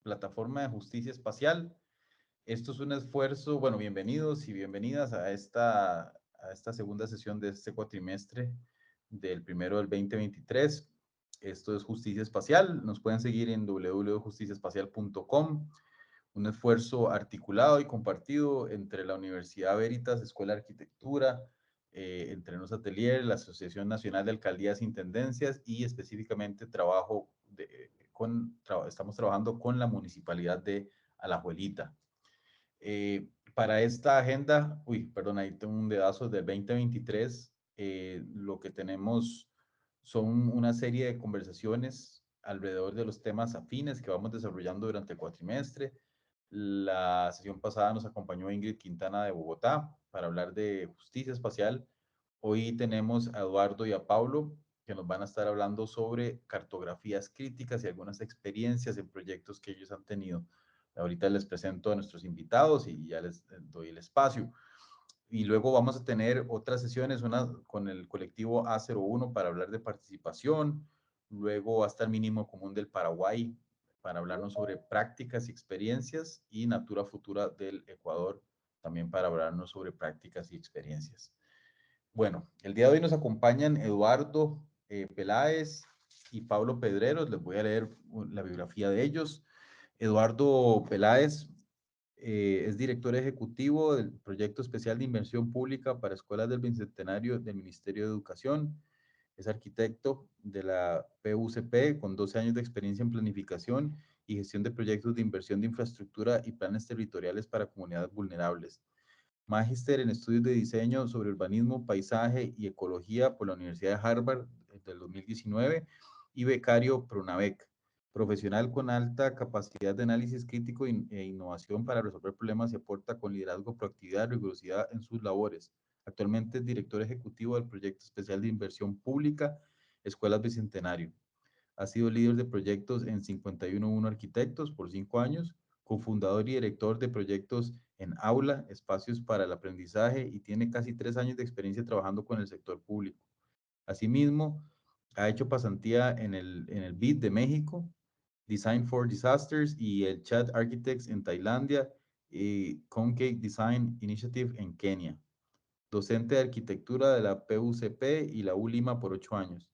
plataforma de justicia espacial. Esto es un esfuerzo, bueno, bienvenidos y bienvenidas a esta segunda sesión de este cuatrimestre del primero del 2023. Esto es Justicia Espacial. Nos pueden seguir en www.justiciaespacial.com. Un esfuerzo articulado y compartido entre la Universidad Veritas, Escuela de Arquitectura, entre los Atelier, la Asociación Nacional de Alcaldías e Intendencias y específicamente estamos trabajando con la Municipalidad de Alajuelita. Para esta agenda, perdón, ahí tengo un dedazo del 2023, lo que tenemos son una serie de conversaciones alrededor de los temas afines que vamos desarrollando durante el cuatrimestre. La sesión pasada nos acompañó Ingrid Quintana de Bogotá para hablar de justicia espacial. Hoy tenemos a Eduardo y a Pablo que nos van a estar hablando sobre cartografías críticas y algunas experiencias en proyectos que ellos han tenido. Ahorita les presento a nuestros invitados y ya les doy el espacio. Y luego vamos a tener otras sesiones, una con el colectivo A01 para hablar de participación. Luego va a estar Mínimo Común del Paraguay para hablarnos sobre prácticas y experiencias, y Natura Futura del Ecuador también para hablarnos sobre prácticas y experiencias. Bueno, el día de hoy nos acompañan Eduardo Peláez y Pablo Pedreros. Les voy a leer la biografía de ellos. Eduardo Peláez es director ejecutivo del Proyecto Especial de Inversión Pública para Escuelas del Bicentenario del Ministerio de Educación. Es arquitecto de la PUCP con 12 años de experiencia en planificación y gestión de proyectos de inversión de infraestructura y planes territoriales para comunidades vulnerables. Magíster en estudios de diseño sobre urbanismo, paisaje y ecología por la Universidad de Harvard del 2019 y becario Pronavec. Profesional con alta capacidad de análisis crítico e innovación para resolver problemas y aporta con liderazgo, proactividad y rigurosidad en sus labores. Actualmente es director ejecutivo del Proyecto Especial de Inversión Pública, Escuelas Bicentenario. Ha sido líder de proyectos en 511 Arquitectos por 5 años, cofundador y director de proyectos en Aula, Espacios para el Aprendizaje, y tiene casi 3 años de experiencia trabajando con el sector público. Asimismo, ha hecho pasantía en el BID de México, Design for Disasters y el Chat Architects en Tailandia y Concave Design Initiative en Kenia. Docente de arquitectura de la PUCP y la ULIMA por 8 años.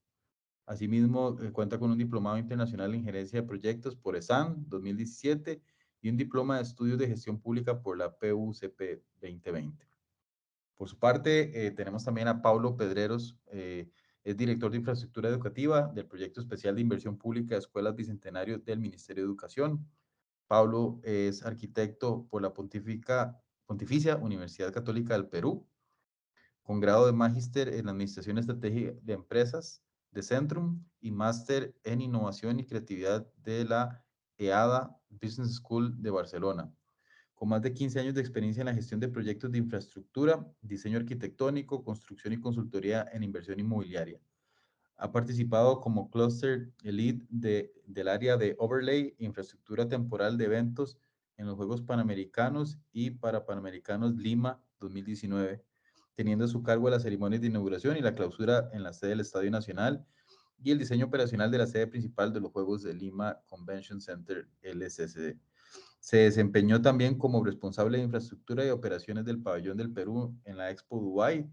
Asimismo, cuenta con un diplomado internacional en gerencia de proyectos por ESAN 2017 y un diploma de estudios de gestión pública por la PUCP 2020. Por su parte, tenemos también a Pablo Pedreros, es director de infraestructura educativa del Proyecto Especial de Inversión Pública de Escuelas Bicentenario del Ministerio de Educación. Pablo es arquitecto por la Pontificia Universidad Católica del Perú, con grado de magíster en Administración y Estrategia de Empresas de Centrum y máster en Innovación y Creatividad de la EADA Business School de Barcelona. Con más de 15 años de experiencia en la gestión de proyectos de infraestructura, diseño arquitectónico, construcción y consultoría en inversión inmobiliaria. Ha participado como Cluster Elite del área de Overlay, Infraestructura Temporal de Eventos en los Juegos Panamericanos y para Panamericanos Lima 2019, teniendo a su cargo las ceremonias de inauguración y la clausura en la sede del Estadio Nacional y el diseño operacional de la sede principal de los Juegos de Lima Convention Center LSCD. Se desempeñó también como responsable de infraestructura y operaciones del Pabellón del Perú en la Expo Dubai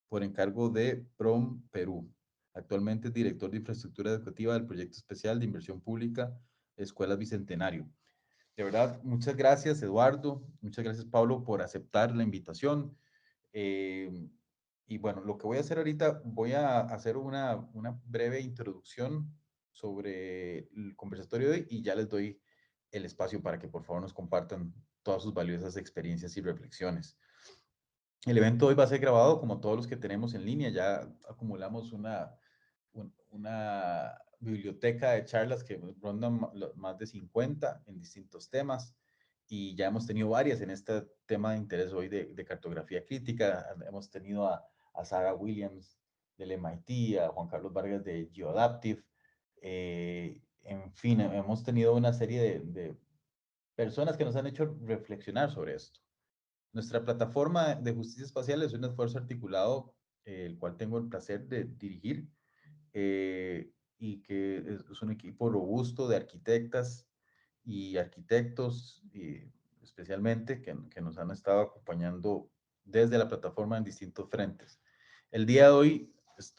por encargo de PROM Perú. Actualmente es director de infraestructura educativa del Proyecto Especial de Inversión Pública Escuelas Bicentenario. De verdad, muchas gracias, Eduardo. Muchas gracias, Pablo, por aceptar la invitación. Eh, y bueno, lo que voy a hacer ahorita, voy a hacer una breve introducción sobre el conversatorio de hoy y ya les doy el espacio para que por favor nos compartan todas sus valiosas experiencias y reflexiones. El evento hoy va a ser grabado como todos los que tenemos en línea. Ya acumulamos una biblioteca de charlas que rondan más de 50 en distintos temas y ya hemos tenido varias en este tema de interés hoy de cartografía crítica. Hemos tenido a Sarah Williams del MIT, a Juan Carlos Vargas de GeoAdaptive. En fin, hemos tenido una serie de personas que nos han hecho reflexionar sobre esto. Nuestra plataforma de justicia espacial es un esfuerzo articulado, el cual tengo el placer de dirigir, y que es un equipo robusto de arquitectas y arquitectos, especialmente, que nos han estado acompañando desde la plataforma en distintos frentes. El día de hoy,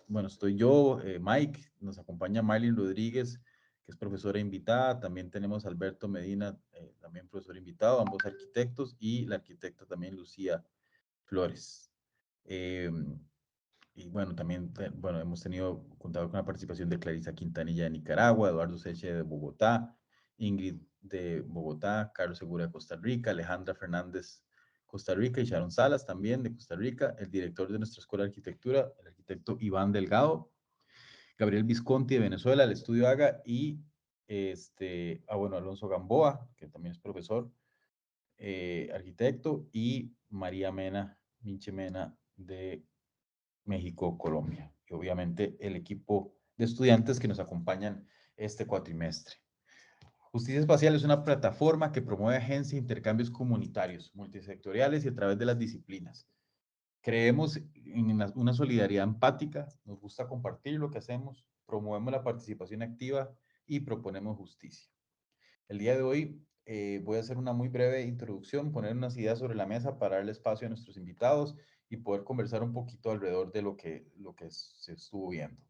bueno, estoy yo, Mike, nos acompaña Marlene Rodríguez, que es profesora invitada, también tenemos a Alberto Medina, también profesor invitado, ambos arquitectos, y la arquitecta también Lucía Flores. Eh, y bueno, también bueno, hemos contado con la participación de Clarisa Quintanilla de Nicaragua, Eduardo Seche de Bogotá, Ingrid de Bogotá, Carlos Segura de Costa Rica, Alejandra Fernández Costa Rica y Sharon Salas también de Costa Rica, el director de nuestra Escuela de Arquitectura, el arquitecto Iván Delgado, Gabriel Visconti de Venezuela, el Estudio Haga y bueno, Alonso Gamboa, que también es profesor, arquitecto, y María Mena, Minche Mena de México, Colombia. Y obviamente el equipo de estudiantes que nos acompañan este cuatrimestre. Justicia Espacial es una plataforma que promueve agencias e intercambios comunitarios, multisectoriales y a través de las disciplinas. Creemos en una solidaridad empática, nos gusta compartir lo que hacemos, promovemos la participación activa y proponemos justicia. El día de hoy voy a hacer una muy breve introducción, poner unas ideas sobre la mesa para darle espacio a nuestros invitados y poder conversar un poquito alrededor de lo que se estuvo viendo.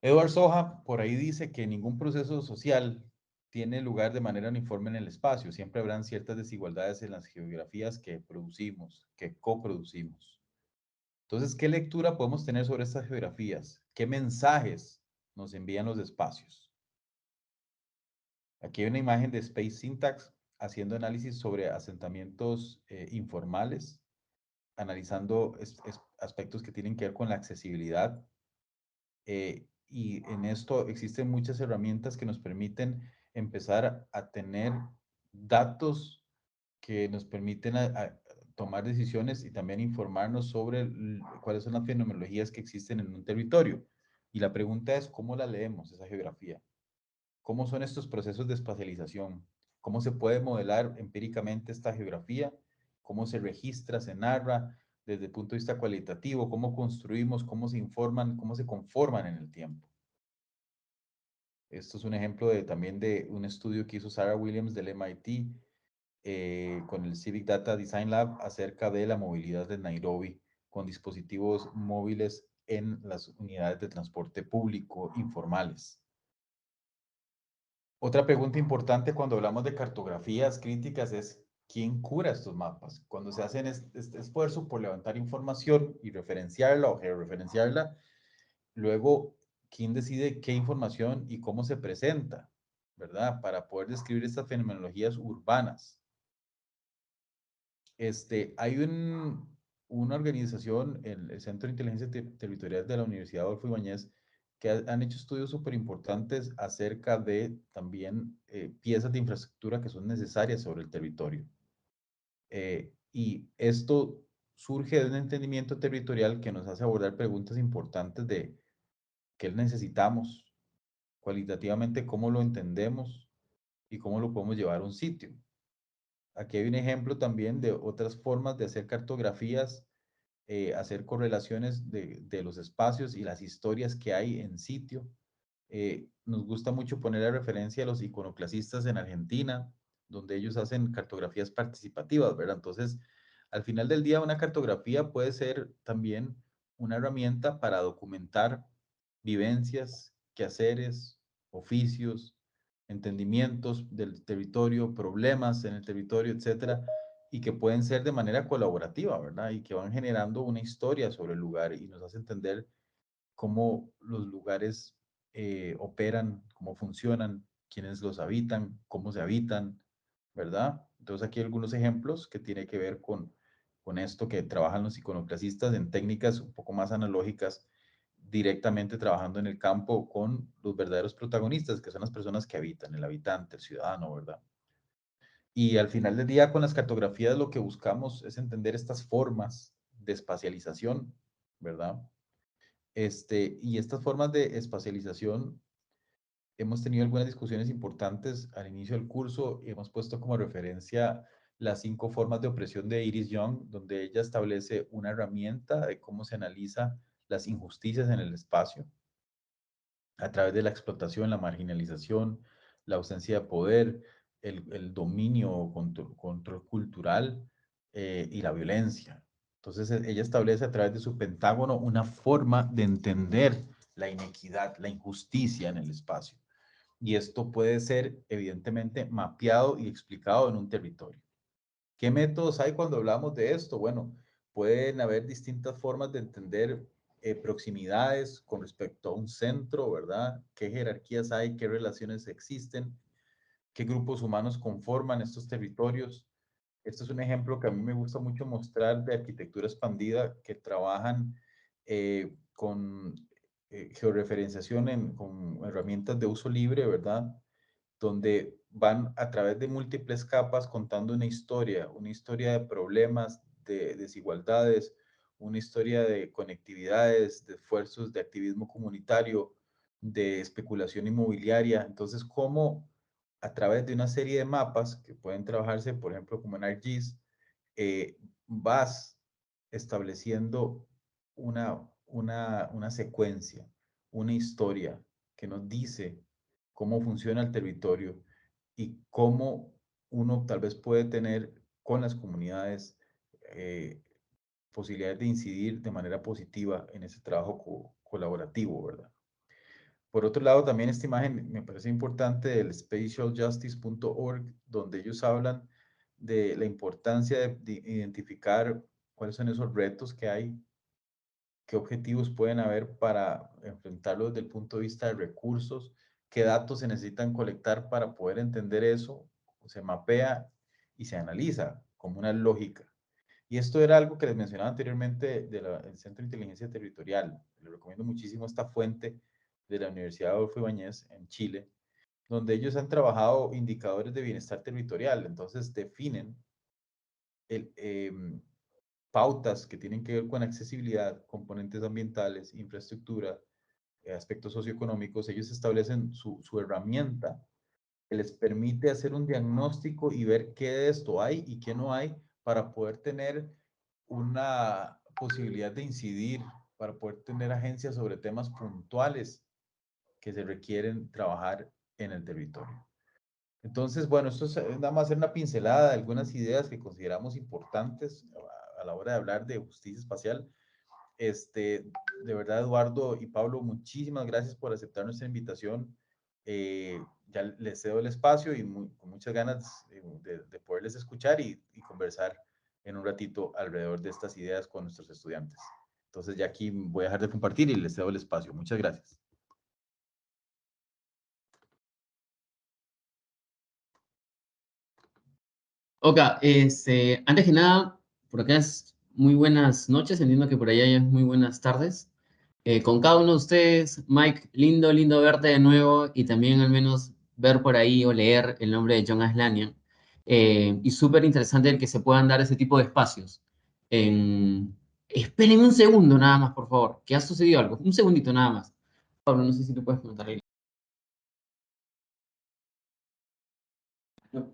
Edward Soja por ahí dice que ningún proceso social tiene lugar de manera uniforme en el espacio. Siempre habrán ciertas desigualdades en las geografías que producimos, que coproducimos. Entonces, ¿qué lectura podemos tener sobre estas geografías? ¿Qué mensajes nos envían los espacios? Aquí hay una imagen de Space Syntax haciendo análisis sobre asentamientos informales, analizando aspectos que tienen que ver con la accesibilidad. Y en esto existen muchas herramientas que nos permiten empezar a tener datos que nos permiten a tomar decisiones y también informarnos sobre cuáles son las fenomenologías que existen en un territorio. Y la pregunta es, ¿cómo la leemos esa geografía? ¿Cómo son estos procesos de espacialización? ¿Cómo se puede modelar empíricamente esta geografía? ¿Cómo se registra, se narra desde el punto de vista cualitativo? ¿Cómo construimos? ¿Cómo se informan? ¿Cómo se conforman en el tiempo? Esto es un ejemplo también de un estudio que hizo Sarah Williams del MIT con el Civic Data Design Lab acerca de la movilidad de Nairobi con dispositivos móviles en las unidades de transporte público informales. Otra pregunta importante cuando hablamos de cartografías críticas es, ¿quién cura estos mapas? Cuando se hacen este esfuerzo por levantar información y referenciarla o georreferenciarla, luego, ¿quién decide qué información y cómo se presenta? ¿Verdad? Para poder describir estas fenomenologías urbanas. Hay una organización, el Centro de Inteligencia Territorial de la Universidad Adolfo Ibáñez, que han hecho estudios súper importantes acerca de también piezas de infraestructura que son necesarias sobre el territorio. Y esto surge de un entendimiento territorial que nos hace abordar preguntas importantes de qué necesitamos, cualitativamente cómo lo entendemos y cómo lo podemos llevar a un sitio. Aquí hay un ejemplo también de otras formas de hacer cartografías, hacer correlaciones de los espacios y las historias que hay en sitio. Nos gusta mucho poner la referencia a los iconoclasistas en Argentina, donde ellos hacen cartografías participativas, ¿verdad? Entonces, al final del día, una cartografía puede ser también una herramienta para documentar vivencias, quehaceres, oficios, entendimientos del territorio, problemas en el territorio, etcétera, y que pueden ser de manera colaborativa, ¿verdad? Y que van generando una historia sobre el lugar y nos hace entender cómo los lugares operan, cómo funcionan, quiénes los habitan, cómo se habitan, ¿verdad? Entonces aquí hay algunos ejemplos que tiene que ver con esto que trabajan los iconoclasistas en técnicas un poco más analógicas, directamente trabajando en el campo con los verdaderos protagonistas, que son las personas que habitan, el habitante, el ciudadano, ¿verdad? Y al final del día con las cartografías lo que buscamos es entender estas formas de espacialización, ¿verdad? Y estas formas de espacialización, hemos tenido algunas discusiones importantes al inicio del curso y hemos puesto como referencia las 5 formas de opresión de Iris Young, donde ella establece una herramienta de cómo se analiza las injusticias en el espacio a través de la explotación, la marginalización, la ausencia de poder, el dominio o control cultural y la violencia. Entonces, ella establece a través de su pentágono una forma de entender la inequidad, la injusticia en el espacio. Y esto puede ser, evidentemente, mapeado y explicado en un territorio. ¿Qué métodos hay cuando hablamos de esto? Bueno, pueden haber distintas formas de entender proximidades con respecto a un centro, ¿verdad? ¿Qué jerarquías hay? ¿Qué relaciones existen? ¿Qué grupos humanos conforman estos territorios? Este es un ejemplo que a mí me gusta mucho mostrar de arquitectura expandida, que trabajan con georreferenciación con herramientas de uso libre, ¿verdad? Donde van a través de múltiples capas contando una historia de problemas, de desigualdades, una historia de conectividades, de esfuerzos de activismo comunitario, de especulación inmobiliaria. Entonces, cómo a través de una serie de mapas que pueden trabajarse, por ejemplo, como en ArcGIS, vas estableciendo una secuencia, una historia que nos dice cómo funciona el territorio y cómo uno tal vez puede tener con las comunidades posibilidades de incidir de manera positiva en ese trabajo colaborativo, ¿verdad? Por otro lado, también esta imagen me parece importante del spatialjustice.org, donde ellos hablan de la importancia de identificar cuáles son esos retos que hay, qué objetivos pueden haber para enfrentarlos desde el punto de vista de recursos, qué datos se necesitan colectar para poder entender eso, se mapea y se analiza como una lógica. Y esto era algo que les mencionaba anteriormente del Centro de Inteligencia Territorial. Les recomiendo muchísimo esta fuente de la Universidad Adolfo Ibáñez en Chile, donde ellos han trabajado indicadores de bienestar territorial. Entonces definen el, pautas que tienen que ver con accesibilidad, componentes ambientales, infraestructura, aspectos socioeconómicos. Ellos establecen su herramienta que les permite hacer un diagnóstico y ver qué de esto hay y qué no hay para poder tener una posibilidad de incidir, para poder tener agencias sobre temas puntuales que se requieren trabajar en el territorio. Entonces, bueno, esto es nada más hacer una pincelada de algunas ideas que consideramos importantes a la hora de hablar de justicia espacial. De verdad, Eduardo y Pablo, muchísimas gracias por aceptar nuestra invitación. Ya les cedo el espacio y con muchas ganas de poderles escuchar y conversar en un ratito alrededor de estas ideas con nuestros estudiantes. Entonces, ya aquí voy a dejar de compartir y les cedo el espacio. Muchas gracias. Ok, antes que nada, por acá es muy buenas noches, entiendo que por allá ya es muy buenas tardes. Con cada uno de ustedes, Mike, lindo, lindo verte de nuevo y también al menos ver por ahí o leer el nombre de John Aslanian. Y súper interesante el que se puedan dar ese tipo de espacios. Espérenme un segundo nada más, por favor, que ha sucedido algo. Un segundito nada más. Pablo, no sé si tú puedes comentar ahí. No,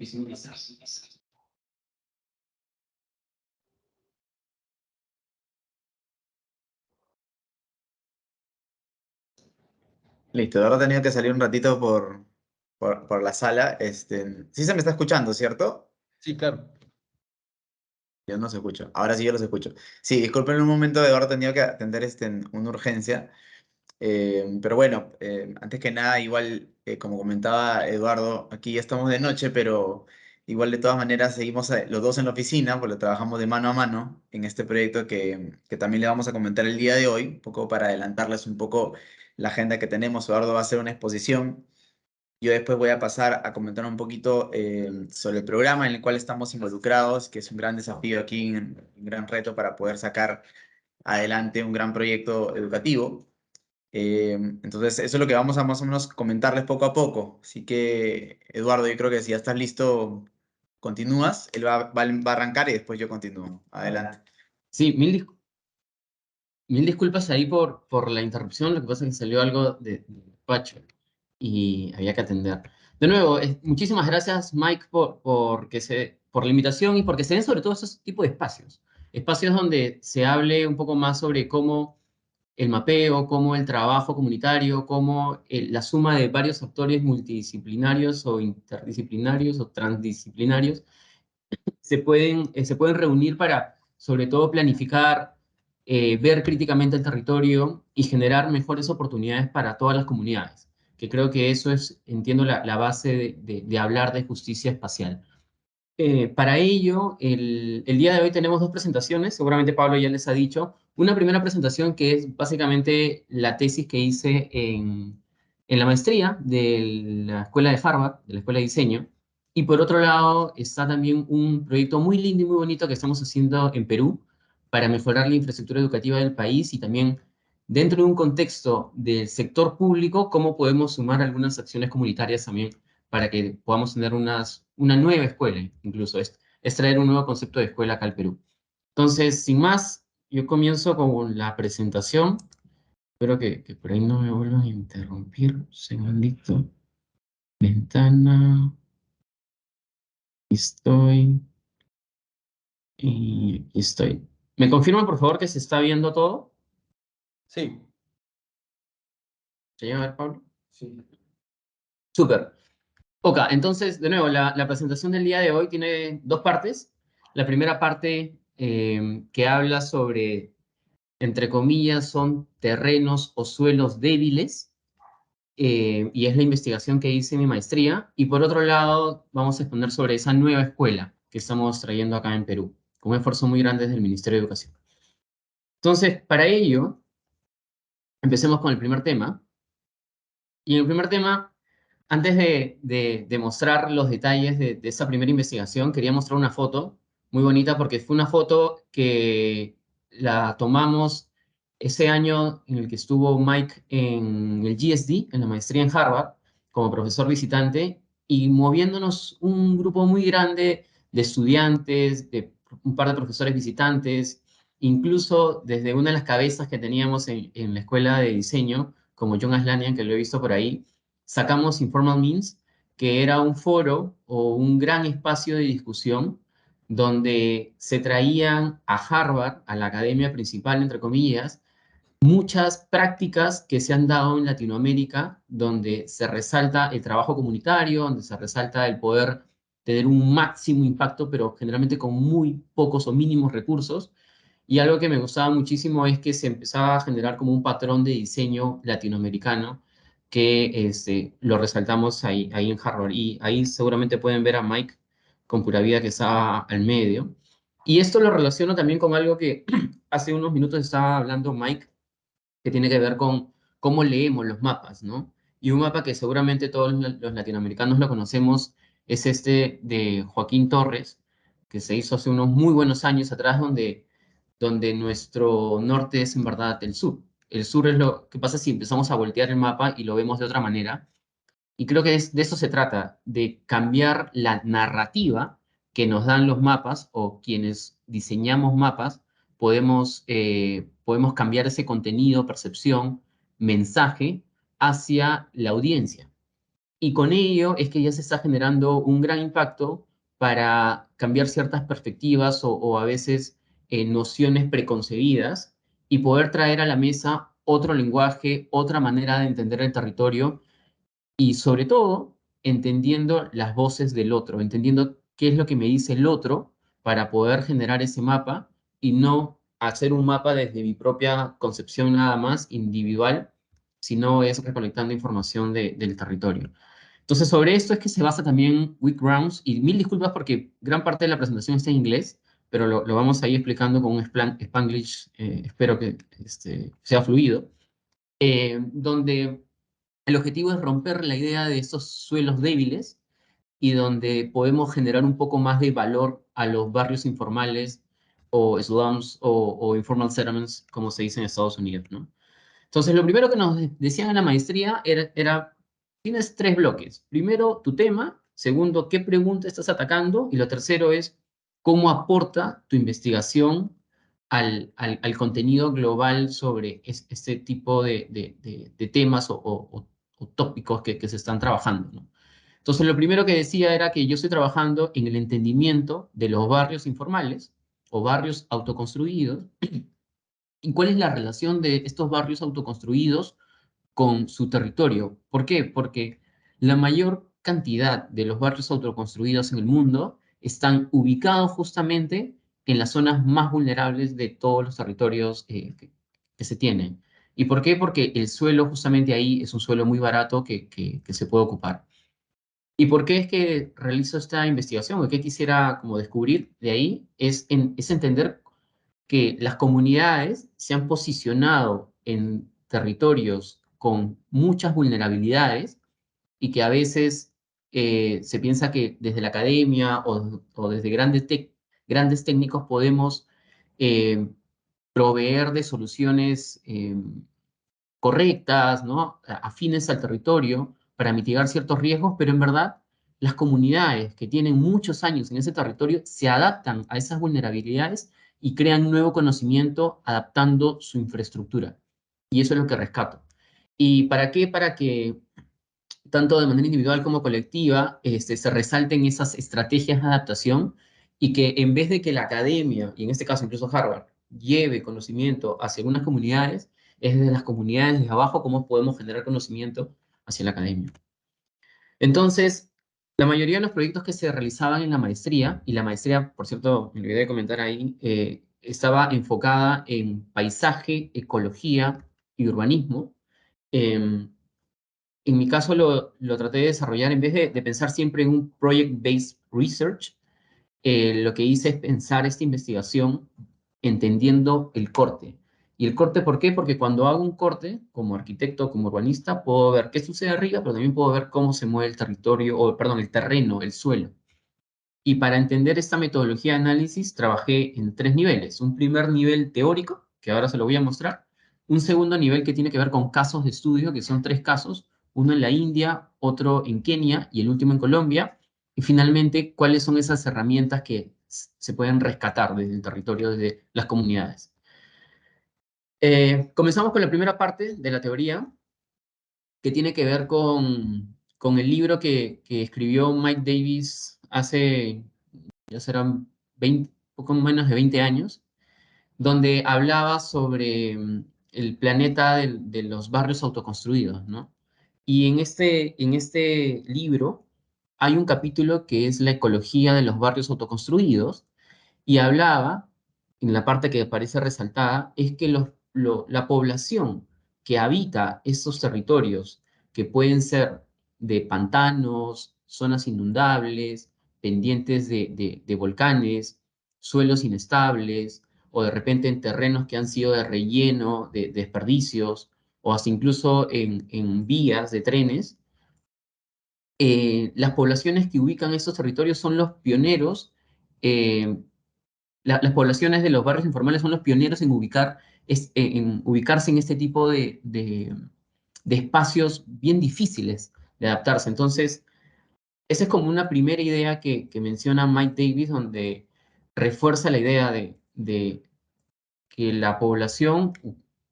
Listo, ahora he tenido que salir un ratito por la sala. Sí se me está escuchando, ¿cierto? Sí, claro. Yo no se escucho. Ahora sí yo los escucho. Sí, disculpen un momento, Eduardo, he tenido que atender una urgencia. Pero bueno, antes que nada, igual, como comentaba Eduardo, aquí ya estamos de noche, pero igual de todas maneras seguimos los dos en la oficina, porque trabajamos de mano a mano en este proyecto que también le vamos a comentar el día de hoy, un poco para adelantarles un poco la agenda que tenemos. Eduardo va a hacer una exposición. Yo después voy a pasar a comentar un poquito sobre el programa en el cual estamos involucrados, que es un gran desafío aquí, un gran reto para poder sacar adelante un gran proyecto educativo. Entonces, eso es lo que vamos a más o menos comentarles poco a poco. Así que, Eduardo, yo creo que si ya estás listo, continúas. Él va a arrancar y después yo continúo. Adelante. Sí, mil disculpas ahí por la interrupción. Lo que pasa es que salió algo de despacho y había que atender. De nuevo, muchísimas gracias, Mike, por la invitación y porque se den sobre todo esos tipos de espacios. Espacios donde se hable un poco más sobre cómo el mapeo, cómo el trabajo comunitario, cómo la suma de varios actores multidisciplinarios o interdisciplinarios o transdisciplinarios se pueden reunir para, sobre todo, planificar, ver críticamente el territorio y generar mejores oportunidades para todas las comunidades, que creo que eso es, entiendo, la base de hablar de justicia espacial. Para ello, el día de hoy tenemos dos presentaciones, seguramente Pablo ya les ha dicho. Una primera presentación que es básicamente la tesis que hice en la maestría de la Escuela de Harvard, de la Escuela de Diseño. Y por otro lado está también un proyecto muy lindo y muy bonito que estamos haciendo en Perú para mejorar la infraestructura educativa del país y también dentro de un contexto del sector público, cómo podemos sumar algunas acciones comunitarias también para que podamos tener una nueva escuela, incluso es traer un nuevo concepto de escuela acá al Perú. Entonces, sin más, yo comienzo con la presentación. Espero que por ahí no me vuelvan a interrumpir. Un segundito. Ventana. Aquí estoy. Y aquí estoy. ¿Me confirman, por favor, que se está viendo todo? Sí. ¿Se llama a ver, Pablo? Sí. Súper. Ok, entonces, de nuevo, la presentación del día de hoy tiene dos partes. La primera parte que habla sobre, entre comillas, son terrenos o suelos débiles, y es la investigación que hice en mi maestría. Y por otro lado, vamos a exponer sobre esa nueva escuela que estamos trayendo acá en Perú, con un esfuerzo muy grande desde el Ministerio de Educación. Entonces, para ello, empecemos con el primer tema. Y en el primer tema, antes de mostrar los detalles de esa primera investigación, quería mostrar una foto muy bonita porque fue una foto que la tomamos ese año en el que estuvo Mike en el GSD, en la maestría en Harvard, como profesor visitante, y moviéndonos un grupo muy grande de estudiantes, de un par de profesores visitantes, incluso desde una de las cabezas que teníamos en la escuela de diseño, como John Aslanian, que lo he visto por ahí, sacamos Informal Means, que era un foro o un gran espacio de discusión donde se traían a Harvard, a la academia principal, entre comillas, muchas prácticas que se han dado en Latinoamérica, donde se resalta el trabajo comunitario, donde se resalta el poder tener un máximo impacto, pero generalmente con muy pocos o mínimos recursos. Y algo que me gustaba muchísimo es que se empezaba a generar como un patrón de diseño latinoamericano que lo resaltamos ahí en Harvard. Y ahí seguramente pueden ver a Mike con Pura Vida que está al medio. Y esto lo relaciono también con algo que hace unos minutos estaba hablando Mike, que tiene que ver con cómo leemos los mapas, ¿no? Y un mapa que seguramente todos los latinoamericanos lo conocemos es este de Joaquín Torres, que se hizo hace unos muy buenos años atrás, donde nuestro norte es en verdad el sur. El sur es lo que pasa si empezamos a voltear el mapa y lo vemos de otra manera. Y creo que de eso se trata, de cambiar la narrativa que nos dan los mapas o quienes diseñamos mapas, podemos cambiar ese contenido, percepción, mensaje hacia la audiencia. Y con ello es que ya se está generando un gran impacto para cambiar ciertas perspectivas o a veces nociones preconcebidas y poder traer a la mesa otro lenguaje, otra manera de entender el territorio y sobre todo entendiendo las voces del otro, entendiendo qué es lo que me dice el otro para poder generar ese mapa y no hacer un mapa desde mi propia concepción nada más individual, sino es recolectando información del territorio. Entonces, sobre esto es que se basa también Weak Grounds, y mil disculpas porque gran parte de la presentación está en inglés, pero lo vamos a ir explicando con un Spanglish, espero que sea fluido, donde el objetivo es romper la idea de estos suelos débiles y donde podemos generar un poco más de valor a los barrios informales o slums o informal settlements, como se dice en Estados Unidos, ¿no? Entonces, lo primero que nos decían en la maestría era, tienes tres bloques. Primero, tu tema. Segundo, qué pregunta estás atacando. Y lo tercero es, cómo aporta tu investigación al contenido global sobre este tipo de temas o tópicos que se están trabajando, ¿no? Entonces, lo primero que decía era que yo estoy trabajando en el entendimiento de los barrios informales o barrios autoconstruidos ¿Y cuál es la relación de estos barrios autoconstruidos con su territorio? ¿Por qué? Porque la mayor cantidad de los barrios autoconstruidos en el mundo están ubicados justamente en las zonas más vulnerables de todos los territorios que se tienen. ¿Y por qué? Porque el suelo justamente ahí es un suelo muy barato que se puede ocupar. ¿Y por qué es que realizo esta investigación? ¿O qué quisiera como descubrir de ahí? Es entender que las comunidades se han posicionado en territorios con muchas vulnerabilidades y que a veces se piensa que desde la academia o desde grandes técnicos podemos eh, proveer de soluciones correctas, ¿no? Afines al territorio para mitigar ciertos riesgos, pero en verdad las comunidades que tienen muchos años en ese territorio se adaptan a esas vulnerabilidades y crean nuevo conocimiento adaptando su infraestructura. Y eso es lo que rescato. ¿Y para qué? Para que tanto de manera individual como colectiva se resalten esas estrategias de adaptación y que en vez de que la academia, y en este caso incluso Harvard, lleve conocimiento hacia algunas comunidades, es desde las comunidades de abajo cómo podemos generar conocimiento hacia la academia. Entonces, la mayoría de los proyectos que se realizaban en la maestría, y la maestría, por cierto, me olvidé de comentar ahí, estaba enfocada en paisaje, ecología y urbanismo. Em, en mi caso lo traté de desarrollar en vez de pensar siempre en un project-based research, lo que hice es pensar esta investigación entendiendo el corte. ¿Y el corte por qué? Porque cuando hago un corte, como arquitecto, como urbanista, puedo ver qué sucede arriba, pero también puedo ver cómo se mueve el territorio, o perdón, el terreno, el suelo. Y para entender esta metodología de análisis, trabajé en 3 niveles. Un primer nivel teórico, que ahora se lo voy a mostrar. Un segundo nivel que tiene que ver con casos de estudio, que son 3 casos. Uno en la India, otro en Kenia y el último en Colombia. Y finalmente, cuáles son esas herramientas que se pueden rescatar desde el territorio, desde las comunidades. Comenzamos con la primera parte de la teoría, que tiene que ver con el libro que escribió Mike Davis hace, ya serán 20, poco menos de 20 años, donde hablaba sobre el planeta de los barrios autoconstruidos, ¿no? Y en este libro hay un capítulo que es la ecología de los barrios autoconstruidos, y hablaba, en la parte que parece resaltada, es que la población que habita esos territorios, que pueden ser de pantanos, zonas inundables, pendientes de volcanes, suelos inestables, o de repente en terrenos que han sido de relleno, de desperdicios, o hasta incluso en vías de trenes, las poblaciones que ubican estos territorios son los pioneros. Las poblaciones de los barrios informales son los pioneros en ubicarse en este tipo de espacios bien difíciles de adaptarse. Entonces, esa es como una primera idea que menciona Mike Davis, donde refuerza la idea de que la población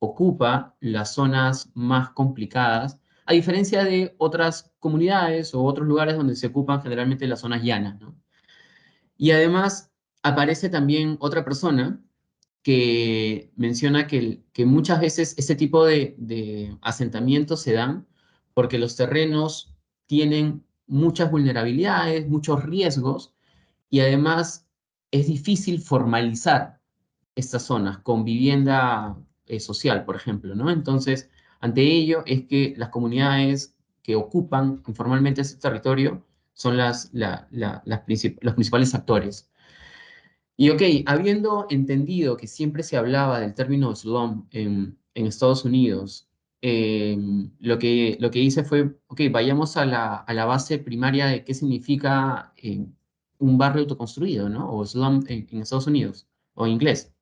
ocupa las zonas más complicadas, a diferencia de otras comunidades o otros lugares donde se ocupan generalmente las zonas llanas, ¿no? Y además aparece también otra persona que menciona que muchas veces este tipo de asentamientos se dan porque los terrenos tienen muchas vulnerabilidades, muchos riesgos, y además es difícil formalizar estas zonas con vivienda social, por ejemplo, ¿no? Entonces, ante ello es que las comunidades que ocupan informalmente ese territorio son los principales actores. Y ok, habiendo entendido que siempre se hablaba del término slum en Estados Unidos, lo que hice fue, ok, vayamos a la base primaria de qué significa un barrio autoconstruido, ¿no? O slum en Estados Unidos, o en inglés.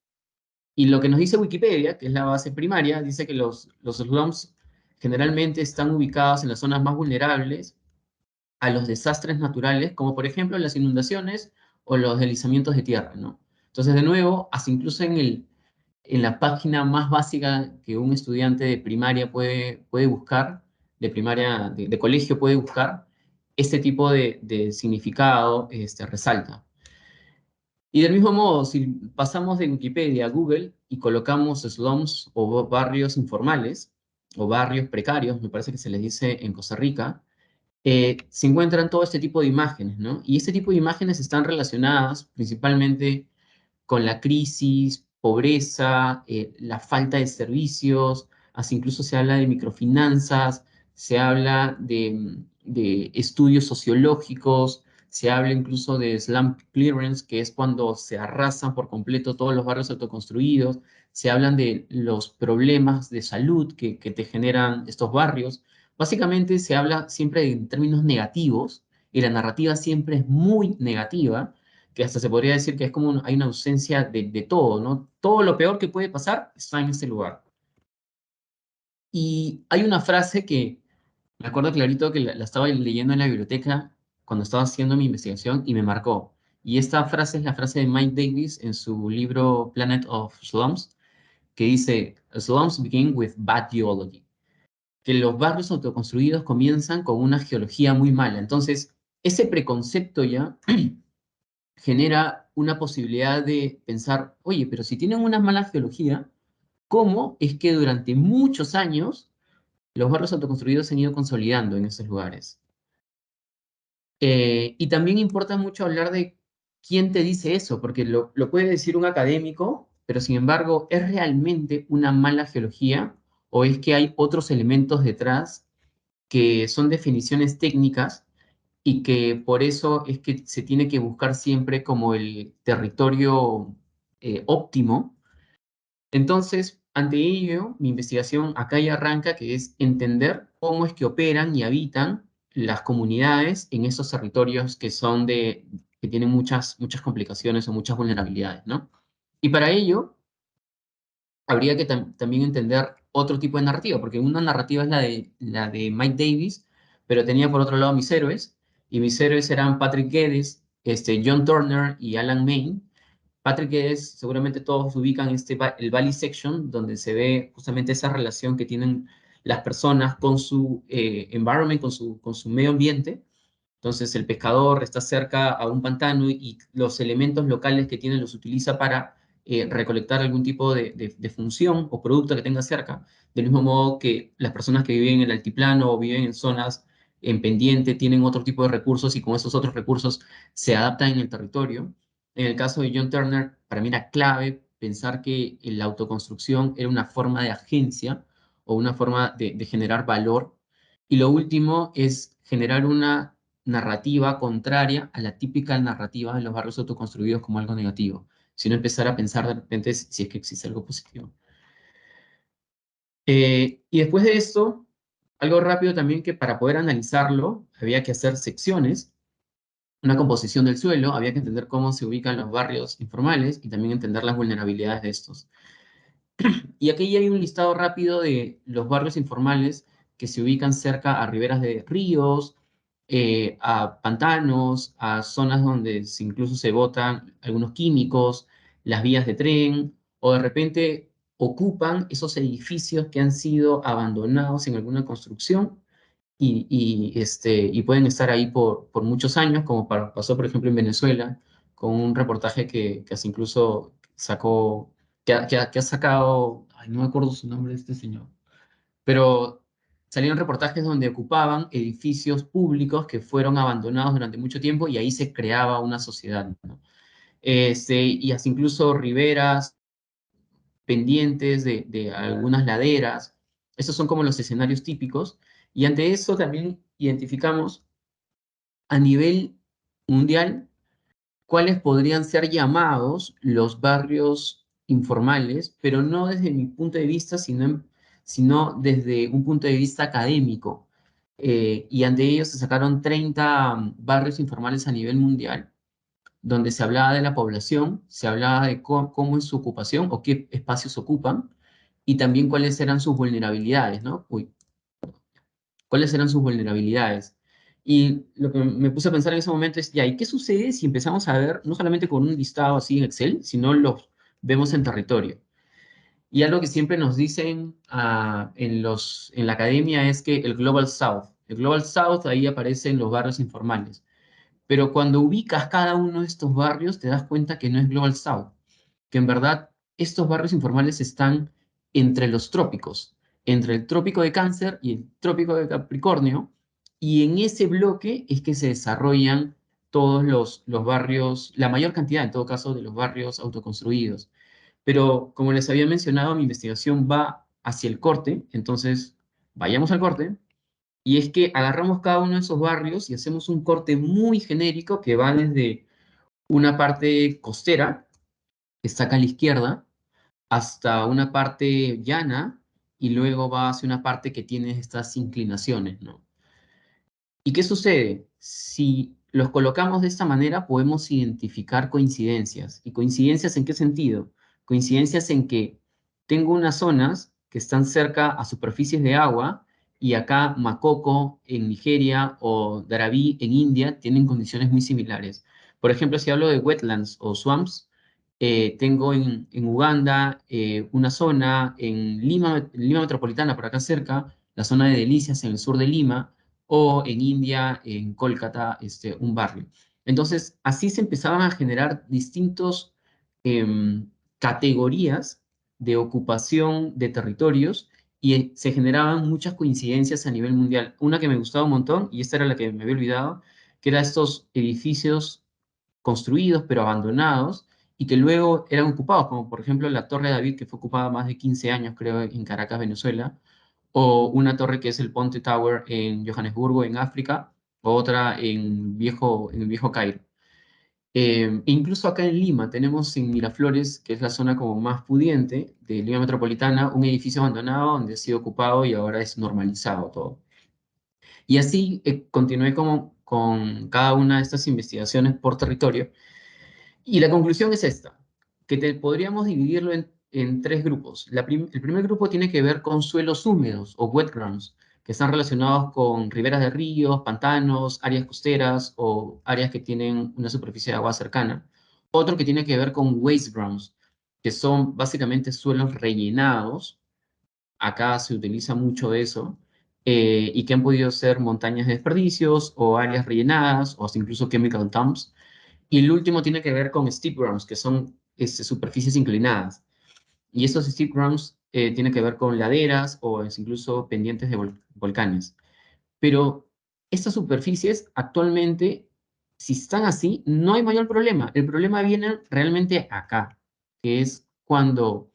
Y lo que nos dice Wikipedia, que es la base primaria, dice que los slums generalmente están ubicados en las zonas más vulnerables a los desastres naturales, como por ejemplo las inundaciones o los deslizamientos de tierra, ¿no? Entonces, de nuevo, hasta incluso en la página más básica que un estudiante de primaria puede buscar, de primaria, de colegio puede buscar, este tipo de significado resalta. Y del mismo modo, si pasamos de Wikipedia a Google y colocamos slums o barrios informales, o barrios precarios, me parece que se les dice en Costa Rica, se encuentran todo este tipo de imágenes, ¿no? Y este tipo de imágenes están relacionadas principalmente con la crisis, pobreza, la falta de servicios, así incluso se habla de microfinanzas, se habla de estudios sociológicos, se habla incluso de slum clearance, que es cuando se arrasan por completo todos los barrios autoconstruidos, se hablan de los problemas de salud que te generan estos barrios. Básicamente se habla siempre en términos negativos y la narrativa siempre es muy negativa, que hasta se podría decir que es como hay una ausencia de todo, ¿no? Todo lo peor que puede pasar está en este lugar. Y hay una frase que me acuerdo clarito que la estaba leyendo en la biblioteca cuando estaba haciendo mi investigación y me marcó. Y esta frase es la frase de Mike Davis en su libro Planet of Slums, que dice, Slums begin with bad geology, que los barrios autoconstruidos comienzan con una geología muy mala. Entonces, ese preconcepto ya genera una posibilidad de pensar, oye, pero si tienen una mala geología, ¿cómo es que durante muchos años los barrios autoconstruidos se han ido consolidando en esos lugares? Y también importa mucho hablar de quién te dice eso, porque lo puede decir un académico, pero sin embargo, ¿es realmente una mala geología o es que hay otros elementos detrás que son definiciones técnicas y que por eso es que se tiene que buscar siempre como el territorio óptimo? Entonces, ante ello, mi investigación acá ya arranca, que es entender cómo es que operan y habitan las comunidades en esos territorios que son que tienen muchas complicaciones o muchas vulnerabilidades, ¿no? Y para ello, habría que también entender otro tipo de narrativa, porque una narrativa es la de Mike Davis, pero tenía por otro lado mis héroes, y mis héroes eran Patrick Geddes, John Turner y Alan Main. Patrick Geddes, seguramente todos ubican el Valley Section, donde se ve justamente esa relación que tienen las personas con su environment, con su medio ambiente. Entonces el pescador está cerca a un pantano y los elementos locales que tiene los utiliza para recolectar algún tipo de función o producto que tenga cerca. Del mismo modo que las personas que viven en el altiplano o viven en zonas en pendiente tienen otro tipo de recursos y con esos otros recursos se adaptan en el territorio. En el caso de John Turner, para mí era clave pensar que la autoconstrucción era una forma de agencia o una forma de generar valor. Y lo último es generar una narrativa contraria a la típica narrativa de los barrios autoconstruidos como algo negativo, sino empezar a pensar de repente si es que existe algo positivo. Y después de esto, algo rápido también que para poder analizarlo había que hacer secciones, una composición del suelo, había que entender cómo se ubican los barrios informales y también entender las vulnerabilidades de estos. Y aquí ya hay un listado rápido de los barrios informales que se ubican cerca a riberas de ríos, a pantanos, a zonas donde incluso se botan algunos químicos, las vías de tren, o de repente ocupan esos edificios que han sido abandonados en alguna construcción y pueden estar ahí por muchos años, como pasó, por ejemplo, en Venezuela, con un reportaje que hasta incluso sacó, que ha sacado, ay, no me acuerdo su nombre de este señor, pero salieron reportajes donde ocupaban edificios públicos que fueron abandonados durante mucho tiempo y ahí se creaba una sociedad, ¿no? Y hasta incluso riberas pendientes de algunas laderas. Estos son como los escenarios típicos. Y ante eso también identificamos a nivel mundial cuáles podrían ser llamados los barrios informales, pero no desde mi punto de vista, sino desde un punto de vista académico. Y ante ellos se sacaron 30 barrios informales a nivel mundial, donde se hablaba de la población, se hablaba de cómo es su ocupación o qué espacios ocupan, y también cuáles eran sus vulnerabilidades, ¿no? Uy, cuáles eran sus vulnerabilidades. Y lo que me puse a pensar en ese momento es, ya, ¿y qué sucede si empezamos a ver, no solamente con un listado así en Excel, sino los vemos en territorio? Y algo que siempre nos dicen en la academia es que el Global South ahí aparecen los barrios informales. Pero cuando ubicas cada uno de estos barrios, te das cuenta que no es Global South, que en verdad estos barrios informales están entre los trópicos, entre el trópico de Cáncer y el trópico de Capricornio, y en ese bloque es que se desarrollan todos los barrios, la mayor cantidad en todo caso de los barrios autoconstruidos. Pero como les había mencionado, mi investigación va hacia el corte, entonces vayamos al corte. Y es que agarramos cada uno de esos barrios y hacemos un corte muy genérico que va desde una parte costera, que está acá a la izquierda, hasta una parte llana y luego va hacia una parte que tiene estas inclinaciones, ¿no? ¿Y qué sucede? Si los colocamos de esta manera, podemos identificar coincidencias. ¿Y coincidencias en qué sentido? Coincidencias en que tengo unas zonas que están cerca a superficies de agua y acá Makoko en Nigeria o Dharavi en India tienen condiciones muy similares. Por ejemplo, si hablo de wetlands o swamps, tengo en Uganda una zona en Lima Metropolitana, por acá cerca, la zona de Delicias en el sur de Lima, o en India, en Kolkata, un barrio. Entonces, así se empezaban a generar distintos categorías de ocupación de territorios y se generaban muchas coincidencias a nivel mundial. Una que me gustaba un montón, y esta era la que me había olvidado, que eran estos edificios construidos pero abandonados y que luego eran ocupados, como por ejemplo la Torre David, que fue ocupada más de 15 años, creo, en Caracas, Venezuela, o una torre que es el Ponte Tower en Johannesburgo, en África, o otra en el viejo Cairo. Incluso acá en Lima tenemos en Miraflores, que es la zona como más pudiente de Lima Metropolitana, un edificio abandonado donde ha sido ocupado y ahora es normalizado todo. Y así continué con cada una de estas investigaciones por territorio. Y la conclusión es esta, que podríamos dividirlo en tres grupos. El primer grupo tiene que ver con suelos húmedos o wet grounds, que están relacionados con riberas de ríos, pantanos, áreas costeras o áreas que tienen una superficie de agua cercana. Otro que tiene que ver con waste grounds, que son básicamente suelos rellenados. Acá se utiliza mucho eso. Y que han podido ser montañas de desperdicios o áreas rellenadas o hasta incluso chemical dumps. Y el último tiene que ver con steep grounds, que son superficies inclinadas. Y estos steep grounds tienen que ver con laderas o incluso pendientes de volcanes. Pero estas superficies actualmente, si están así, no hay mayor problema. El problema viene realmente acá, que es cuando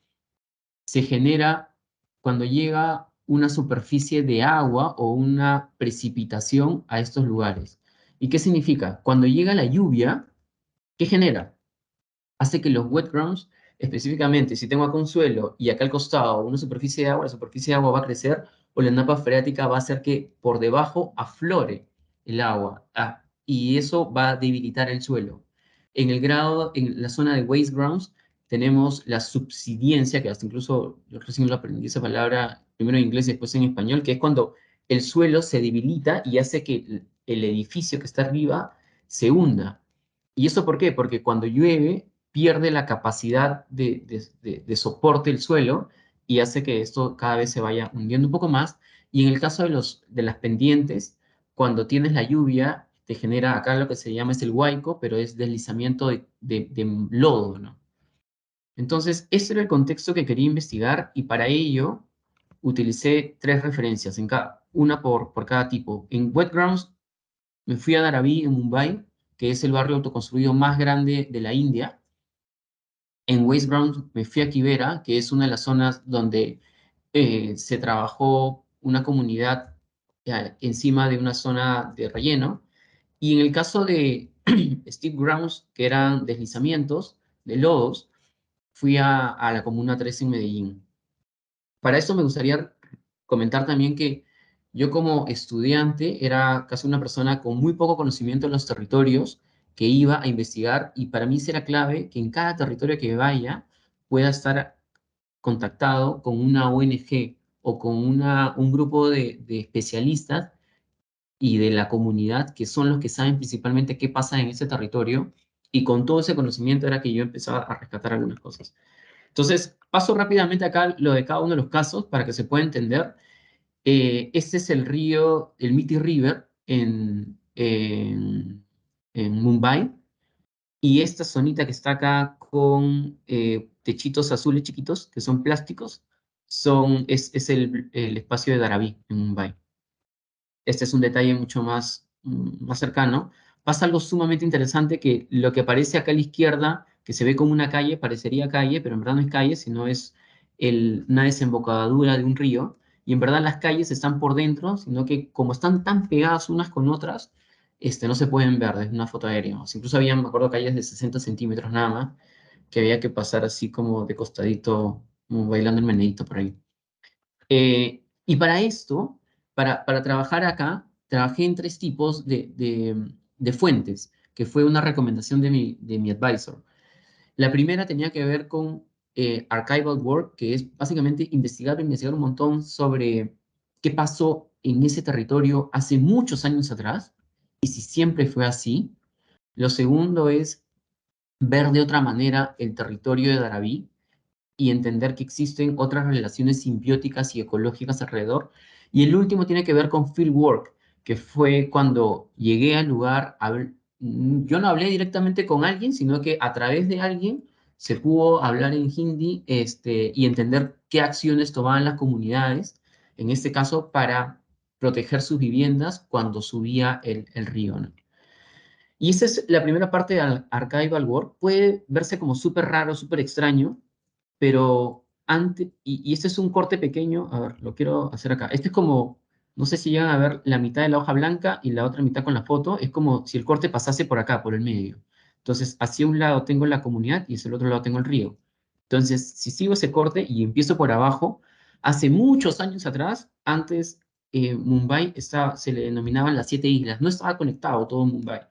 se genera, cuando llega una superficie de agua o una precipitación a estos lugares. ¿Y qué significa? Cuando llega la lluvia, ¿qué genera? Hace que los wet grounds, específicamente si tengo acá un suelo y acá al costado una superficie de agua, la superficie de agua va a crecer o la napa freática va a hacer que por debajo aflore el agua y eso va a debilitar el suelo. En la zona de waste grounds tenemos la subsidiencia, que hasta incluso yo recién lo aprendí esa palabra primero en inglés y después en español, que es cuando el suelo se debilita y hace que el edificio que está arriba se hunda. ¿Y eso por qué? Porque cuando llueve pierde la capacidad de soporte del suelo y hace que esto cada vez se vaya hundiendo un poco más. Y en el caso de las pendientes, cuando tienes la lluvia, te genera acá lo que se llama es el huaico, pero es deslizamiento de lodo, ¿no? Entonces, ese era el contexto que quería investigar y para ello utilicé tres referencias, una por cada tipo. En wet grounds me fui a Dharavi, en Mumbai, que es el barrio autoconstruido más grande de la India. En waste grounds me fui a Kibera, que es una de las zonas donde se trabajó una comunidad encima de una zona de relleno. Y en el caso de steep grounds, que eran deslizamientos de lodos, fui a la Comuna 3 en Medellín. Para esto me gustaría comentar también que yo como estudiante era casi una persona con muy poco conocimiento en los territorios que iba a investigar y para mí será clave que en cada territorio que vaya pueda estar contactado con una ONG o con un grupo de especialistas y de la comunidad que son los que saben principalmente qué pasa en ese territorio y con todo ese conocimiento era que yo empezaba a rescatar algunas cosas. Entonces, paso rápidamente acá lo de cada uno de los casos para que se pueda entender. Este es el río, el Miti River en Mumbai. Y esta zonita que está acá con techitos azules chiquitos, que son plásticos, es el espacio de Dharavi en Mumbai. Este es un detalle mucho más cercano. Pasa algo sumamente interesante que lo que aparece acá a la izquierda, que se ve como una calle, parecería calle, pero en verdad no es calle, sino es una desembocadura de un río. Y en verdad las calles están por dentro, sino que como están tan pegadas unas con otras, no se pueden ver desde una foto aérea. O sea, incluso había, me acuerdo, calles de 60 centímetros nada más, que había que pasar así como de costadito, como bailando el meneíto por ahí. Y para esto, para trabajar acá, trabajé en 3 tipos de fuentes, que fue una recomendación de mi advisor. La primera tenía que ver con archival work, que es básicamente investigar un montón sobre qué pasó en ese territorio hace muchos años atrás y si siempre fue así. Lo segundo es ver de otra manera el territorio de Dharavi y entender que existen otras relaciones simbióticas y ecológicas alrededor. Y el último tiene que ver con fieldwork, que fue cuando llegué al lugar, yo no hablé directamente con alguien, sino que a través de alguien se pudo hablar en hindi y entender qué acciones tomaban las comunidades, en este caso para proteger sus viviendas cuando subía el río, ¿no? Y esa es la primera parte de Archival Work. Puede verse como súper raro, súper extraño, pero antes, y este es un corte pequeño, a ver, lo quiero hacer acá. Este es como, no sé si llegan a ver la mitad de la hoja blanca y la otra mitad con la foto, es como si el corte pasase por acá, por el medio. Entonces, hacia un lado tengo la comunidad y hacia el otro lado tengo el río. Entonces, si sigo ese corte y empiezo por abajo, hace muchos años atrás, antes Mumbai se le denominaban las 7 islas, no estaba conectado todo Mumbai.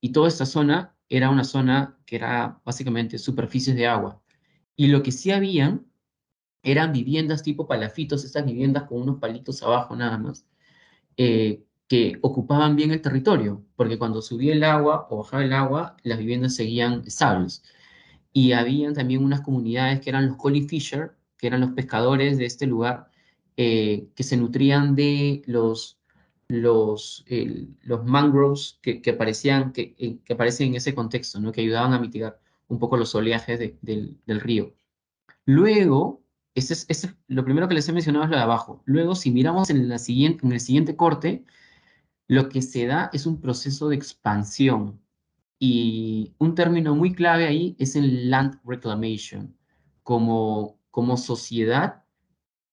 Y toda esta zona era una zona que era básicamente superficies de agua. Y lo que sí habían eran viviendas tipo palafitos, estas viviendas con unos palitos abajo nada más, que ocupaban bien el territorio, porque cuando subía el agua o bajaba el agua, las viviendas seguían estables. Y habían también unas comunidades que eran los Collie Fisher, que eran los pescadores de este lugar, que se nutrían de los mangroves que aparecen en ese contexto, ¿no? Que ayudaban a mitigar un poco los oleajes del río. Luego, lo primero que les he mencionado es lo de abajo. Luego, si miramos en en el siguiente corte, lo que se da es un proceso de expansión. Y un término muy clave ahí es el land reclamation. Como sociedad,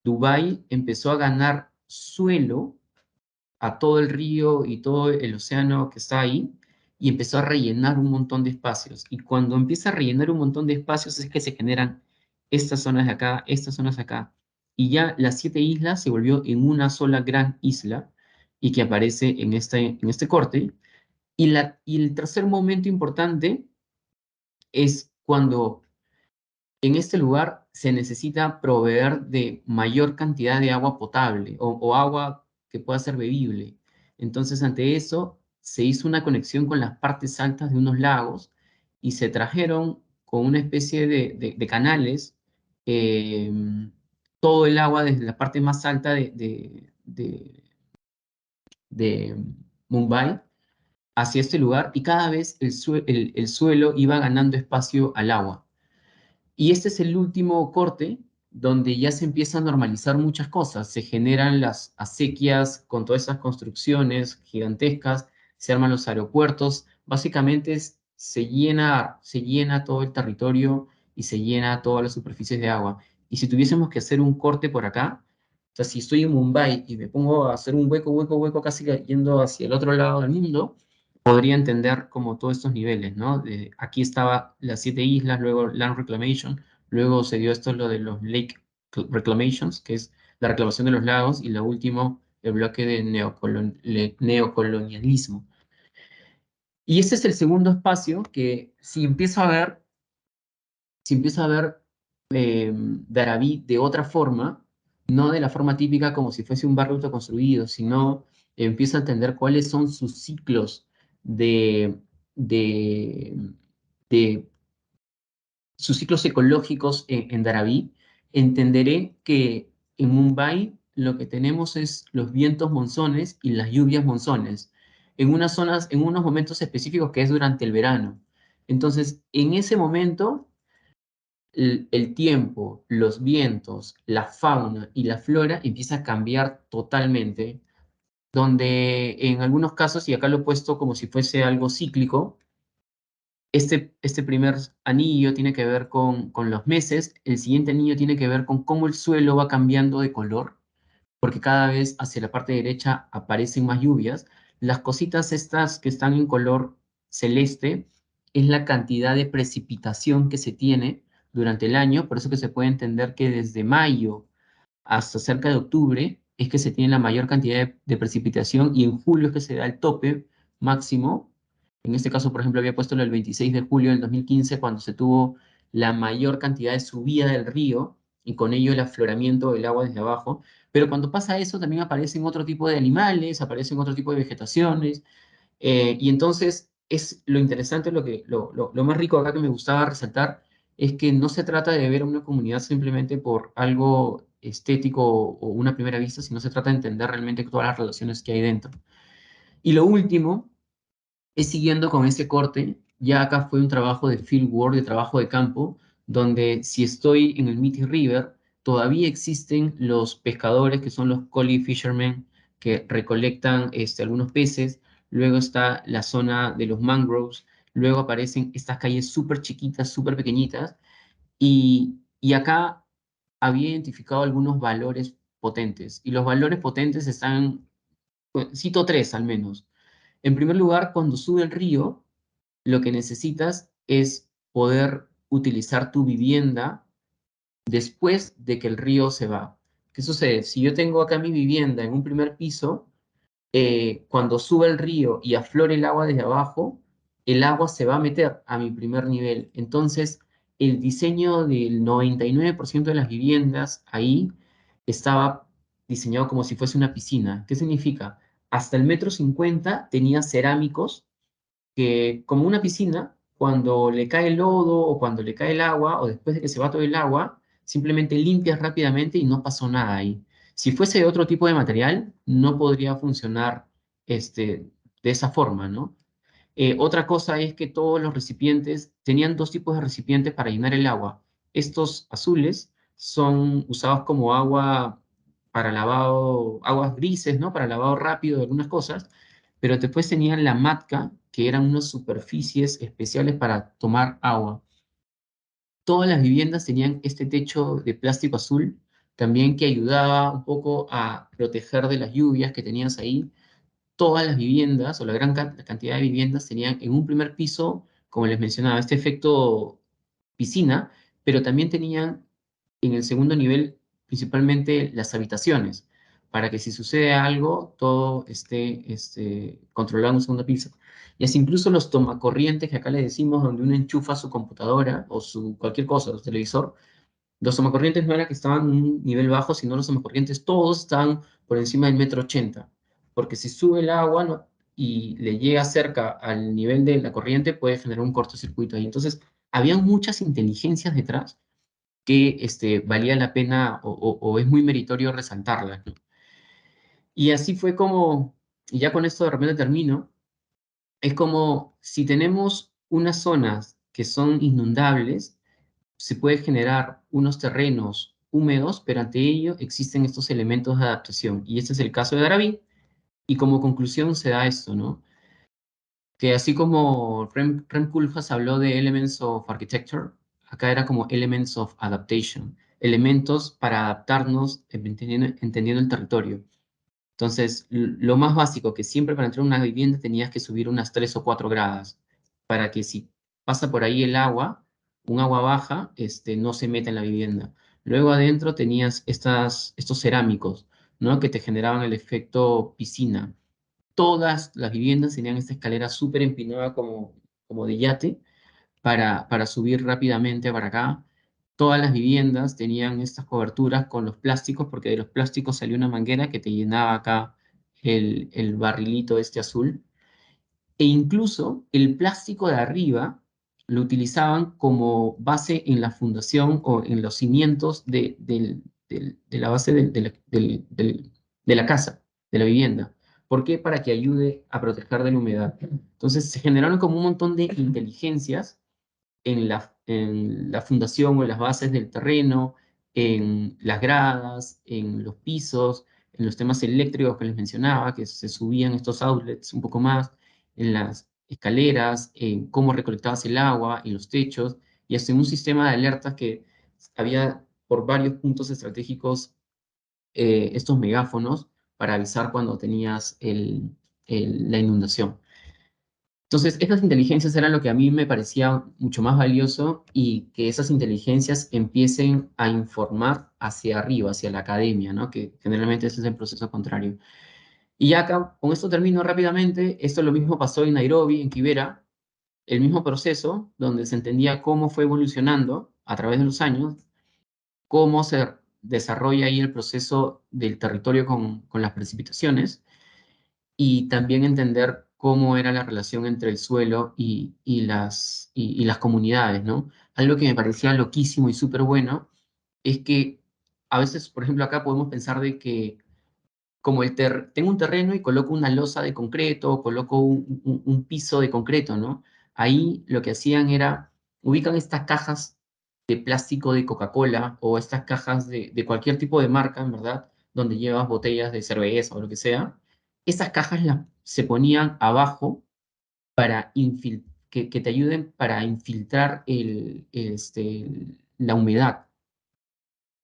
Dubái empezó a ganar suelo a todo el río y todo el océano que está ahí y empezó a rellenar un montón de espacios. Y cuando empieza a rellenar un montón de espacios es que se generan estas zonas de acá, estas zonas de acá. Y ya las 7 islas se volvió en una sola gran isla y que aparece en este corte. Y el tercer momento importante es cuando en este lugar se necesita proveer de mayor cantidad de agua potable o agua que pueda ser bebible. Entonces, ante eso, se hizo una conexión con las partes altas de unos lagos y se trajeron con una especie de canales eh, todo el agua desde la parte más alta de Mumbai hacia este lugar y cada vez el suelo iba ganando espacio al agua. Y este es el último corte donde ya se empieza a normalizar muchas cosas. Se generan las acequias con todas esas construcciones gigantescas, se arman los aeropuertos. Básicamente se llena todo el territorio y se llena todas las superficies de agua. Y si tuviésemos que hacer un corte por acá, o sea, si estoy en Mumbai y me pongo a hacer un hueco, casi yendo hacia el otro lado del mundo, podría entender como todos estos niveles, ¿no? Aquí estaba las 7 islas, luego Land Reclamation, luego se dio esto lo de los Lake Reclamations, que es la reclamación de los lagos, y lo último, el bloque de neocolonialismo. Y este es el segundo espacio que si empiezo a ver Dharavi de otra forma, no de la forma típica como si fuese un barrio autoconstruido, sino empiezo a entender cuáles son sus ciclos de, de, de sus ciclos ecológicos en Dharavi, entenderé que en Mumbai lo que tenemos es los vientos monzones y las lluvias monzones. en unas zonas, en unos momentos específicos que es durante el verano. Entonces, en ese momento, el tiempo, los vientos, la fauna y la flora empieza a cambiar totalmente, donde en algunos casos, y acá lo he puesto como si fuese algo cíclico, este primer anillo tiene que ver con los meses, el siguiente anillo tiene que ver con cómo el suelo va cambiando de color, porque cada vez hacia la parte derecha aparecen más lluvias. Las cositas estas que están en color celeste es la cantidad de precipitación que se tiene durante el año, por eso que se puede entender que desde mayo hasta cerca de octubre es que se tiene la mayor cantidad de precipitación y en julio es que se da el tope máximo. En este caso, por ejemplo, había puesto el 26 de julio del 2015 cuando se tuvo la mayor cantidad de subida del río y con ello el afloramiento del agua desde abajo. Pero cuando pasa eso también aparecen otro tipo de animales, aparecen otro tipo de vegetaciones, y entonces es lo interesante, lo más rico acá que me gustaba resaltar es que no se trata de ver a una comunidad simplemente por algo estético o una primera vista, sino se trata de entender realmente todas las relaciones que hay dentro. Y lo último es siguiendo con ese corte, ya acá fue un trabajo de field work, de trabajo de campo, donde si estoy en el Mithi River, todavía existen los pescadores que son los collie fishermen que recolectan algunos peces, luego está la zona de los mangroves, luego aparecen estas calles súper chiquitas, súper pequeñitas, y acá había identificado algunos valores potentes, y los valores potentes están, bueno, cito tres al menos. En primer lugar, cuando sube el río, lo que necesitas es poder utilizar tu vivienda después de que el río se va. ¿Qué sucede? Si yo tengo acá mi vivienda en un primer piso, cuando sube el río y aflore el agua desde abajo, el agua se va a meter a mi primer nivel. Entonces, el diseño del 99% de las viviendas ahí estaba diseñado como si fuese una piscina. ¿Qué significa? Hasta el 1,50 m tenía cerámicos que, como una piscina, cuando le cae el lodo o cuando le cae el agua o después de que se va todo el agua, simplemente limpias rápidamente y no pasó nada ahí. Si fuese de otro tipo de material, no podría funcionar de esa forma, ¿no? Otra cosa es que todos los recipientes tenían dos tipos de recipientes para llenar el agua. Estos azules son usados como agua para lavado, aguas grises, ¿no? Para lavado rápido de algunas cosas, pero después tenían la matka, que eran unas superficies especiales para tomar agua. Todas las viviendas tenían este techo de plástico azul, también que ayudaba un poco a proteger de las lluvias que tenías ahí. Todas las viviendas, o la gran cantidad de viviendas, tenían en un primer piso, como les mencionaba, este efecto piscina, pero también tenían en el segundo nivel principalmente las habitaciones, para que si sucede algo, todo esté controlado en un segundo piso. Y así incluso los tomacorrientes, que acá le decimos, donde uno enchufa su computadora o su cualquier cosa, su televisor, los tomacorrientes no era que estaban en un nivel bajo, sino los tomacorrientes todos estaban por encima del 1,80 m, porque si sube el agua y le llega cerca al nivel de la corriente, puede generar un cortocircuito ahí. Entonces, había muchas inteligencias detrás que valía la pena o es muy meritorio resaltarlas, ¿no? Y así fue como, y ya con esto de repente termino, es como si tenemos unas zonas que son inundables, se puede generar unos terrenos húmedos, pero ante ello existen estos elementos de adaptación. Y este es el caso de Daraví, y como conclusión se da esto, ¿no? Que así como Rem Koolhaas habló de Elements of Architecture, acá era como Elements of Adaptation, elementos para adaptarnos entendiendo el territorio. Entonces, lo más básico, que siempre para entrar a una vivienda tenías que subir unas 3 o 4 gradas, para que si pasa por ahí el agua, un agua baja, no se meta en la vivienda. Luego adentro tenías estos cerámicos, ¿no? Que te generaban el efecto piscina. Todas las viviendas tenían esta escalera súper empinada como de yate para subir rápidamente para acá. Todas las viviendas tenían estas coberturas con los plásticos, porque de los plásticos salió una manguera que te llenaba acá el barrilito este azul. E incluso el plástico de arriba lo utilizaban como base en la fundación o en los cimientos de la base de la casa, de la vivienda. ¿Por qué? Para que ayude a proteger de la humedad. Entonces se generaron como un montón de inteligencias en la fundación o en las bases del terreno, en las gradas, en los pisos, en los temas eléctricos que les mencionaba, que se subían estos outlets un poco más, en las escaleras, en cómo recolectabas el agua, en los techos, y hasta en un sistema de alertas que había por varios puntos estratégicos estos megáfonos para avisar cuando tenías la inundación. Entonces, estas inteligencias eran lo que a mí me parecía mucho más valioso y que esas inteligencias empiecen a informar hacia arriba, hacia la academia, ¿no? Que generalmente ese es el proceso contrario. Y ya acá, con esto termino rápidamente. Esto lo mismo pasó en Nairobi, en Kibera, el mismo proceso donde se entendía cómo fue evolucionando a través de los años, cómo se desarrolla ahí el proceso del territorio con las precipitaciones y también entender cómo era la relación entre el suelo y las comunidades, ¿no? Algo que me parecía loquísimo y súper bueno es que a veces, por ejemplo, acá podemos pensar de que como tengo un terreno y coloco una losa de concreto, coloco un piso de concreto, ¿no? Ahí lo que hacían era, ubican estas cajas de plástico de Coca-Cola o estas cajas de cualquier tipo de marca, en verdad, donde llevas botellas de cerveza o lo que sea. Esas cajas se ponían abajo para que te ayuden para infiltrar la humedad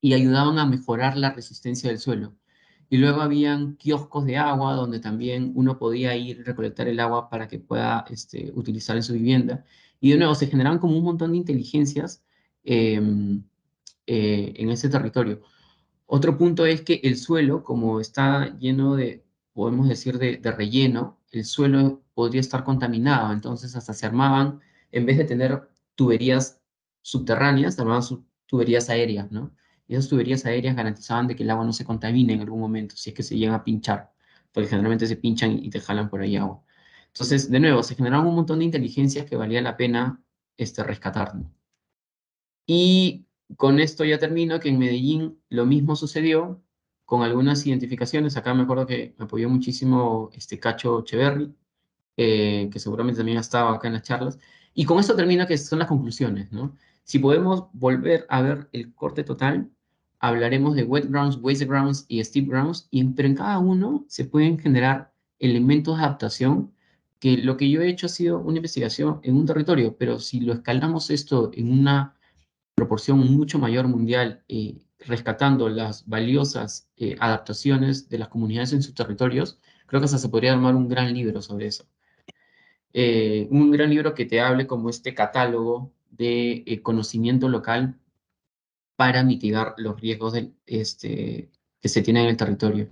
y ayudaban a mejorar la resistencia del suelo. Y luego habían kioscos de agua donde también uno podía ir a recolectar el agua para que pueda utilizar en su vivienda. Y de nuevo, se generaban como un montón de inteligencias en ese territorio. Otro punto es que el suelo, como está lleno de, podemos decir, de relleno, el suelo podría estar contaminado. Entonces, hasta se armaban, en vez de tener tuberías subterráneas, se armaban tuberías aéreas, ¿no? Y esas tuberías aéreas garantizaban de que el agua no se contamine en algún momento, si es que se llegan a pinchar, porque generalmente se pinchan y te jalan por ahí agua. Entonces, de nuevo, se generaron un montón de inteligencias que valía la pena rescatar, ¿no? Y con esto ya termino, que en Medellín lo mismo sucedió con algunas identificaciones. Acá me acuerdo que me apoyó muchísimo Cacho Echeverry, que seguramente también ha estado acá en las charlas. Y con esto termino, que son las conclusiones, ¿no? Si podemos volver a ver el corte total, hablaremos de wet grounds, waste grounds y steep grounds, pero en cada uno se pueden generar elementos de adaptación, que lo que yo he hecho ha sido una investigación en un territorio, pero si lo escalamos esto en una proporción mucho mayor mundial, rescatando las valiosas adaptaciones de las comunidades en sus territorios, creo que hasta se podría armar un gran libro sobre eso. Un gran libro que te hable como este catálogo de conocimiento local para mitigar los riesgos que se tienen en el territorio.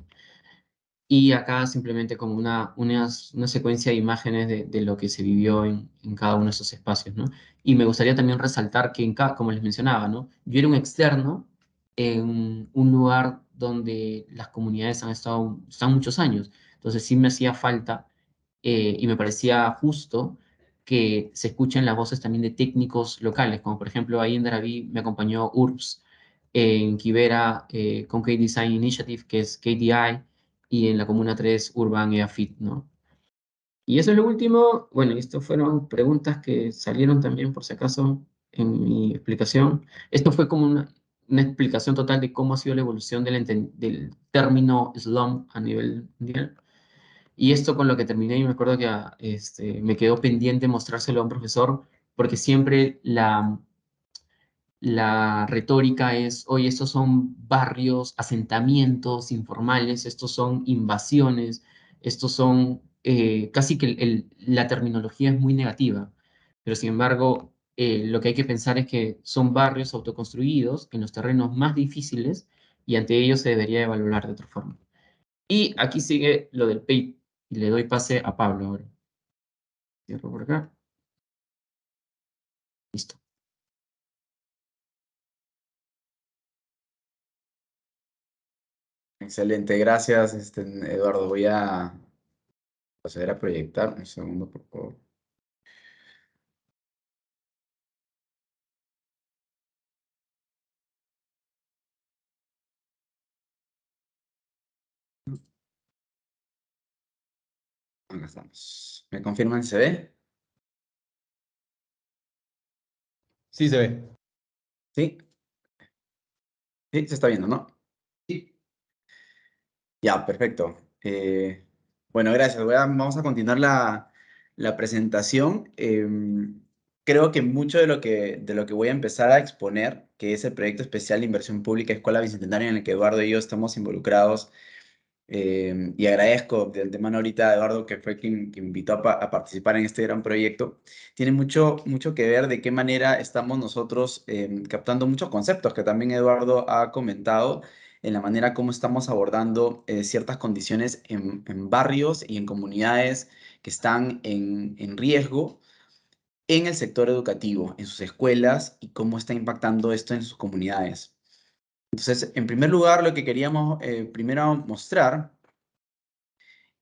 Y acá simplemente como una secuencia de imágenes de lo que se vivió en cada uno de esos espacios, ¿no? Y me gustaría también resaltar que, como les mencionaba, ¿no? Yo era un externo en un lugar donde las comunidades están muchos años. Entonces sí me hacía falta y me parecía justo que se escuchen las voces también de técnicos locales, como por ejemplo ahí en Daraví me acompañó URBS, en Quivera con K-Design Initiative, que es KDI, y en la Comuna 3 Urban EAFIT, ¿no? Y eso es lo último. Bueno, y esto fueron preguntas que salieron también, por si acaso, en mi explicación. Esto fue como una explicación total de cómo ha sido la evolución del término slum a nivel mundial. Y esto con lo que terminé, y me acuerdo que me quedó pendiente mostrárselo a un profesor, porque siempre la retórica es, oye, estos son barrios, asentamientos informales, estos son invasiones, estos son, casi que la terminología es muy negativa, pero sin embargo, lo que hay que pensar es que son barrios autoconstruidos en los terrenos más difíciles y ante ellos se debería evaluar de otra forma. Y aquí sigue lo del PEI, y le doy pase a Pablo ahora. Cierro por acá. Listo. Excelente, gracias, Eduardo. Voy a proceder a proyectar. Un segundo, por favor. Acá estamos. ¿Me confirman se ve? Sí, se ve. ¿Sí? Sí, se está viendo, ¿no? Sí. Ya, perfecto. Bueno, gracias. Vamos a continuar la presentación. Creo que mucho de lo que voy a empezar a exponer, que es el proyecto especial de inversión pública Escuela Bicentenaria en el que Eduardo y yo estamos involucrados. Y agradezco de antemano ahorita a Eduardo, que fue quien invitó a participar en este gran proyecto. Tiene mucho que ver de qué manera estamos nosotros captando muchos conceptos que también Eduardo ha comentado en la manera como estamos abordando ciertas condiciones en barrios y en comunidades que están en riesgo en el sector educativo, en sus escuelas y cómo está impactando esto en sus comunidades. Entonces, en primer lugar, lo que queríamos primero mostrar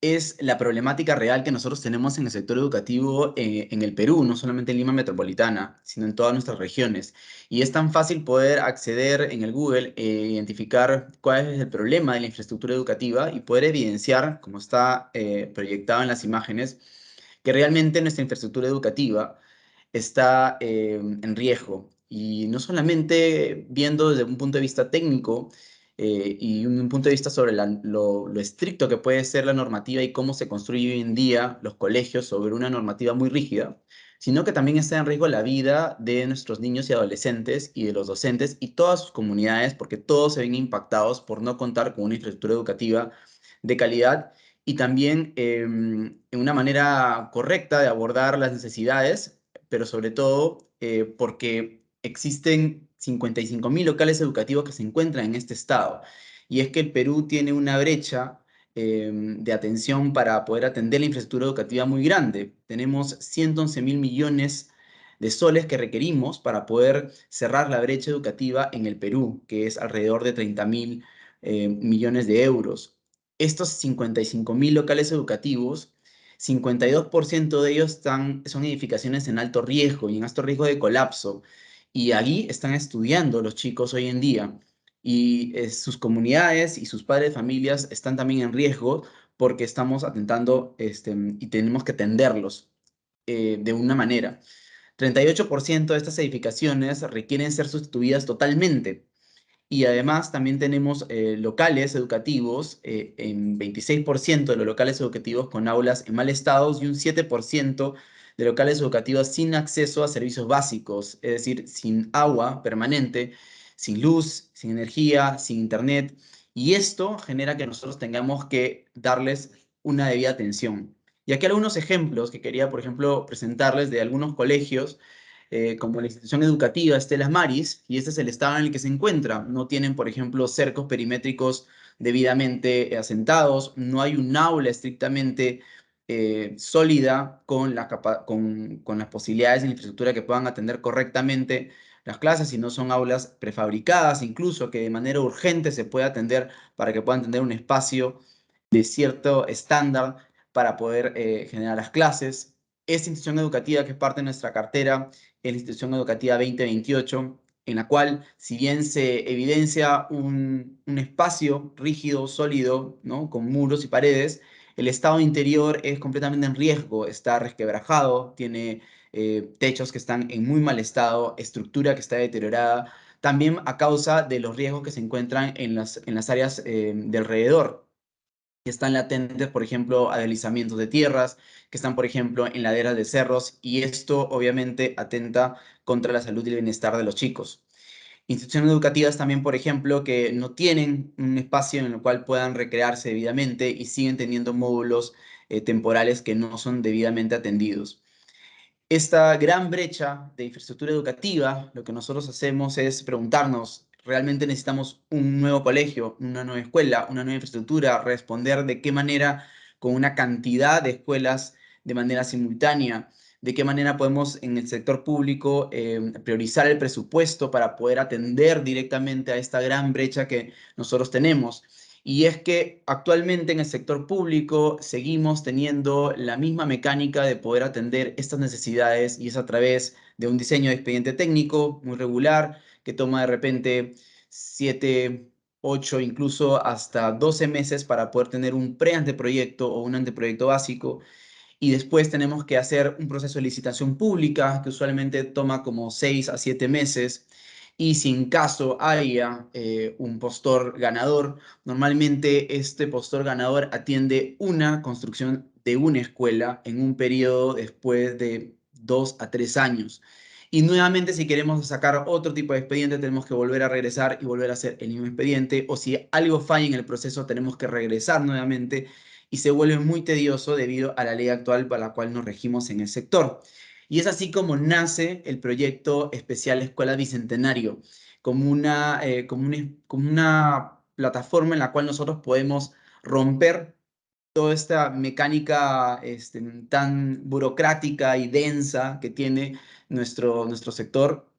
es la problemática real que nosotros tenemos en el sector educativo en el Perú, no solamente en Lima Metropolitana, sino en todas nuestras regiones. Y es tan fácil poder acceder en el Google e identificar cuál es el problema de la infraestructura educativa y poder evidenciar, como está proyectado en las imágenes, que realmente nuestra infraestructura educativa está en riesgo. Y no solamente viendo desde un punto de vista técnico y un punto de vista sobre lo estricto que puede ser la normativa y cómo se construye hoy en día los colegios sobre una normativa muy rígida, sino que también está en riesgo la vida de nuestros niños y adolescentes y de los docentes y todas sus comunidades, porque todos se ven impactados por no contar con una infraestructura educativa de calidad y también en una manera correcta de abordar las necesidades, pero sobre todo porque existen 55.000 locales educativos que se encuentran en este estado. Y es que el Perú tiene una brecha de atención para poder atender la infraestructura educativa muy grande. Tenemos 111.000 millones de soles que requerimos para poder cerrar la brecha educativa en el Perú, que es alrededor de 30.000 millones de euros. Estos 55.000 locales educativos, 52% de ellos son edificaciones en alto riesgo y en alto riesgo de colapso. Y allí están estudiando los chicos hoy en día. Y sus comunidades y sus padres de familias están también en riesgo porque estamos atentando y tenemos que atenderlos de una manera. 38% de estas edificaciones requieren ser sustituidas totalmente. Y además también tenemos locales educativos, en 26% de los locales educativos con aulas en mal estado y un 7% de locales educativos sin acceso a servicios básicos, es decir, sin agua permanente, sin luz, sin energía, sin internet. Y esto genera que nosotros tengamos que darles una debida atención. Y aquí algunos ejemplos que quería, por ejemplo, presentarles de algunos colegios como la institución educativa Estelas Maris, y este es el estado en el que se encuentra. No tienen, por ejemplo, cercos perimétricos debidamente asentados, no hay un aula estrictamente sólida con las posibilidades de infraestructura que puedan atender correctamente las clases, y no son aulas prefabricadas, incluso que de manera urgente se puede atender para que puedan tener un espacio de cierto estándar para poder generar las clases. Esta institución educativa que es parte de nuestra cartera es la institución educativa 2028, en la cual, si bien se evidencia un espacio rígido, sólido, ¿no? Con muros y paredes, el estado interior es completamente en riesgo, está resquebrajado, tiene techos que están en muy mal estado, estructura que está deteriorada, también a causa de los riesgos que se encuentran en las áreas de alrededor, que están latentes, por ejemplo, a deslizamientos de tierras, que están, por ejemplo, en laderas de cerros, y esto obviamente atenta contra la salud y el bienestar de los chicos. Instituciones educativas también, por ejemplo, que no tienen un espacio en el cual puedan recrearse debidamente y siguen teniendo módulos temporales que no son debidamente atendidos. Esta gran brecha de infraestructura educativa, lo que nosotros hacemos es preguntarnos, ¿realmente necesitamos un nuevo colegio, una nueva escuela, una nueva infraestructura? Responder de qué manera, con una cantidad de escuelas de manera simultánea, de qué manera podemos en el sector público priorizar el presupuesto para poder atender directamente a esta gran brecha que nosotros tenemos. Y es que actualmente en el sector público seguimos teniendo la misma mecánica de poder atender estas necesidades, y es a través de un diseño de expediente técnico muy regular que toma de repente 7 8, incluso hasta 12 meses para poder tener un pre-anteproyecto o un anteproyecto básico. Y después tenemos que hacer un proceso de licitación pública que usualmente toma como 6 a 7 meses. Y si en caso haya un postor ganador, normalmente este postor ganador atiende una construcción de una escuela en un periodo después de 2 a 3 años. Y nuevamente, si queremos sacar otro tipo de expediente, tenemos que volver a regresar y volver a hacer el mismo expediente. O si algo falla en el proceso, tenemos que regresar nuevamente y se vuelve muy tedioso debido a la ley actual para la cual nos regimos en el sector. Y es así como nace el proyecto especial Escuela Bicentenario, como una plataforma en la cual nosotros podemos romper toda esta mecánica tan burocrática y densa que tiene nuestro sector,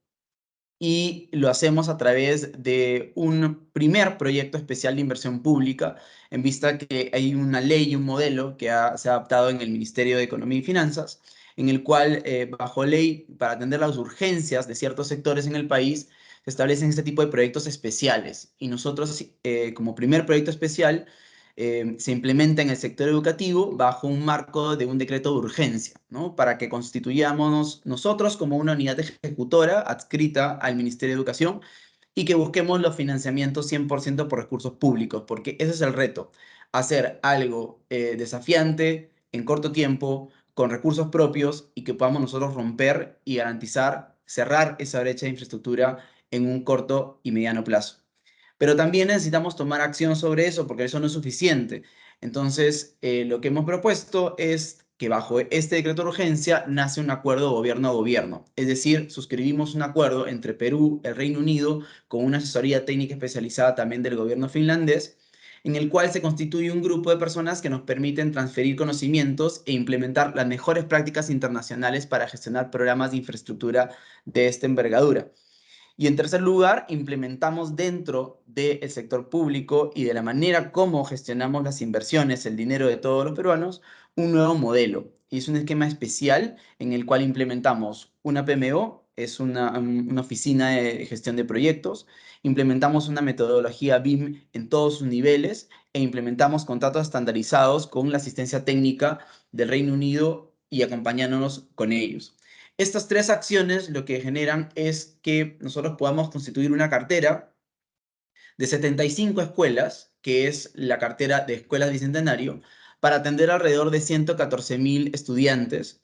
y lo hacemos a través de un primer proyecto especial de inversión pública, en vista que hay una ley y un modelo que se ha adaptado en el Ministerio de Economía y Finanzas, en el cual, bajo ley, para atender las urgencias de ciertos sectores en el país, se establecen este tipo de proyectos especiales. Y nosotros, como primer proyecto especial, se implementa en el sector educativo bajo un marco de un decreto de urgencia, ¿no? Para que constituyamos nosotros como una unidad ejecutora adscrita al Ministerio de Educación y que busquemos los financiamientos 100% por recursos públicos, porque ese es el reto, hacer algo desafiante en corto tiempo, con recursos propios y que podamos nosotros romper y garantizar, cerrar esa brecha de infraestructura en un corto y mediano plazo. Pero también necesitamos tomar acción sobre eso porque eso no es suficiente. Entonces, lo que hemos propuesto es que bajo este decreto de urgencia nace un acuerdo gobierno a gobierno. Es decir, suscribimos un acuerdo entre Perú, el Reino Unido, con una asesoría técnica especializada también del gobierno finlandés, en el cual se constituye un grupo de personas que nos permiten transferir conocimientos e implementar las mejores prácticas internacionales para gestionar programas de infraestructura de esta envergadura. Y en tercer lugar, implementamos dentro del sector público y de la manera como gestionamos las inversiones, el dinero de todos los peruanos, un nuevo modelo. Y es un esquema especial en el cual implementamos una PMO, es una oficina de gestión de proyectos, implementamos una metodología BIM en todos sus niveles e implementamos contratos estandarizados con la asistencia técnica del Reino Unido y acompañándonos con ellos. Estas tres acciones lo que generan es que nosotros podamos constituir una cartera de 75 escuelas, que es la cartera de Escuelas Bicentenario, para atender alrededor de 114.000 estudiantes.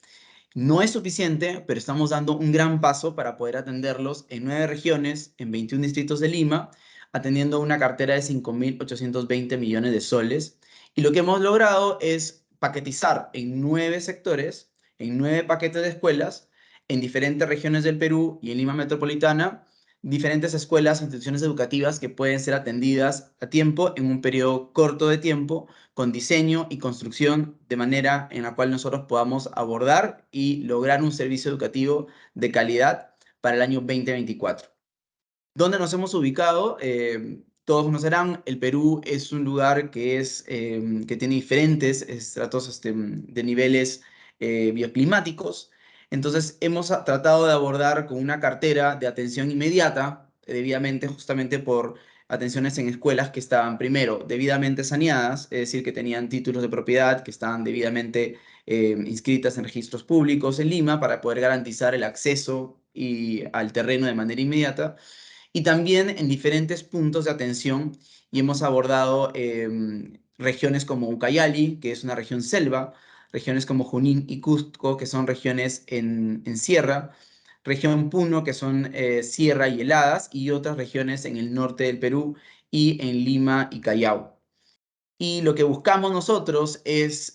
No es suficiente, pero estamos dando un gran paso para poder atenderlos en 9 regiones, en 21 distritos de Lima, atendiendo una cartera de 5.820 millones de soles. Y lo que hemos logrado es paquetizar en 9 sectores, en 9 paquetes de escuelas, en diferentes regiones del Perú y en Lima Metropolitana, diferentes escuelas e instituciones educativas que pueden ser atendidas a tiempo en un periodo corto de tiempo, con diseño y construcción de manera en la cual nosotros podamos abordar y lograr un servicio educativo de calidad para el año 2024. ¿Dónde nos hemos ubicado? Todos conocerán, el Perú es un lugar que tiene diferentes estratos de niveles bioclimáticos. Entonces, hemos tratado de abordar con una cartera de atención inmediata, debidamente justamente por atenciones en escuelas que estaban primero debidamente saneadas, es decir, que tenían títulos de propiedad, que estaban debidamente inscritas en registros públicos en Lima para poder garantizar el acceso al terreno de manera inmediata, y también en diferentes puntos de atención, y hemos abordado regiones como Ucayali, que es una región selva, regiones como Junín y Cusco, que son regiones en sierra, región Puno, que son sierra y heladas, y otras regiones en el norte del Perú y en Lima y Callao. Y lo que buscamos nosotros es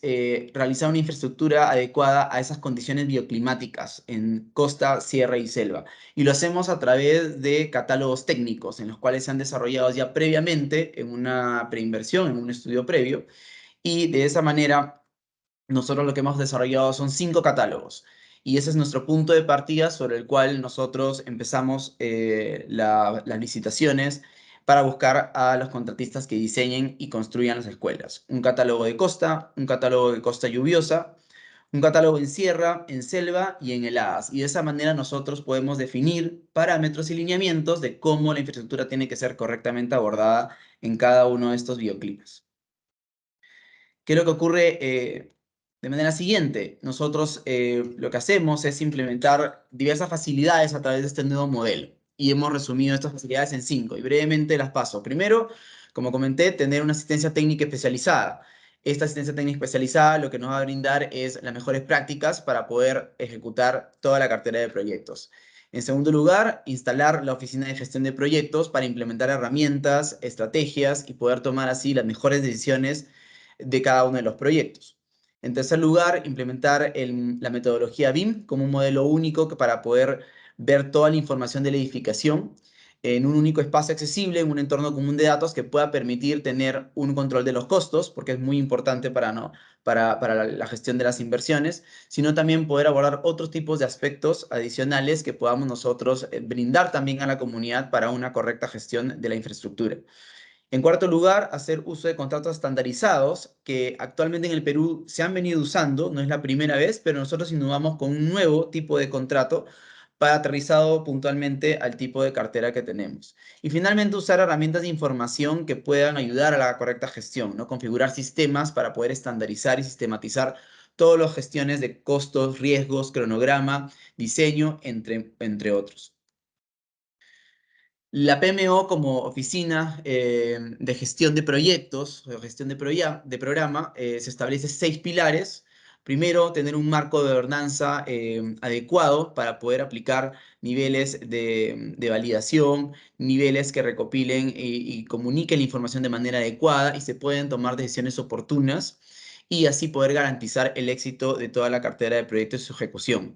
realizar una infraestructura adecuada a esas condiciones bioclimáticas en costa, sierra y selva. Y lo hacemos a través de catálogos técnicos, en los cuales se han desarrollado ya previamente en una preinversión, en un estudio previo. Y de esa manera, nosotros lo que hemos desarrollado son 5 catálogos. Y ese es nuestro punto de partida sobre el cual nosotros empezamos las licitaciones para buscar a los contratistas que diseñen y construyan las escuelas. Un catálogo de costa lluviosa, Un catálogo en sierra, en selva y en heladas. Y de esa manera nosotros podemos definir parámetros y lineamientos de cómo la infraestructura tiene que ser correctamente abordada en cada uno de estos bioclimas. ¿Qué es lo que ocurre de manera siguiente? Nosotros lo que hacemos es implementar diversas facilidades a través de este nuevo modelo. Y hemos resumido estas facilidades en 5 y brevemente las paso. Primero, como comenté, tener una asistencia técnica especializada. Esta asistencia técnica especializada lo que nos va a brindar es las mejores prácticas para poder ejecutar toda la cartera de proyectos. En segundo lugar, instalar la oficina de gestión de proyectos para implementar herramientas, estrategias y poder tomar así las mejores decisiones de cada uno de los proyectos. En tercer lugar, implementar la metodología BIM como un modelo único para poder ver toda la información de la edificación en un único espacio accesible, en un entorno común de datos que pueda permitir tener un control de los costos, porque es muy importante para la gestión de las inversiones, sino también poder abordar otros tipos de aspectos adicionales que podamos nosotros brindar también a la comunidad para una correcta gestión de la infraestructura. En cuarto lugar, hacer uso de contratos estandarizados que actualmente en el Perú se han venido usando, no es la primera vez, pero nosotros innovamos con un nuevo tipo de contrato para aterrizado puntualmente al tipo de cartera que tenemos. Y finalmente usar herramientas de información que puedan ayudar a la correcta gestión, ¿no? Configurar sistemas para poder estandarizar y sistematizar todas las gestiones de costos, riesgos, cronograma, diseño, entre otros. La PMO como oficina de gestión de proyectos, o gestión de programa, se establece 6 pilares. Primero, tener un marco de gobernanza adecuado para poder aplicar niveles de validación, niveles que recopilen y comuniquen la información de manera adecuada y se pueden tomar decisiones oportunas y así poder garantizar el éxito de toda la cartera de proyectos y su ejecución.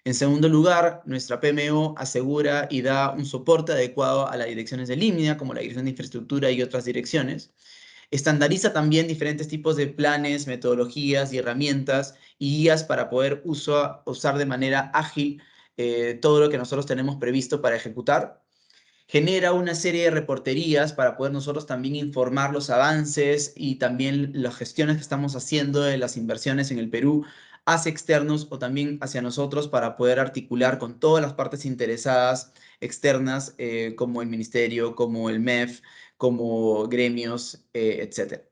En segundo lugar, nuestra PMO asegura y da un soporte adecuado a las direcciones de línea, como la Dirección de Infraestructura y otras direcciones. Estandariza también diferentes tipos de planes, metodologías y herramientas y guías para poder usar de manera ágil todo lo que nosotros tenemos previsto para ejecutar. Genera una serie de reporterías para poder nosotros también informar los avances y también las gestiones que estamos haciendo de las inversiones en el Perú hacia externos o también hacia nosotros para poder articular con todas las partes interesadas externas como el ministerio, como el MEF, como gremios, etc.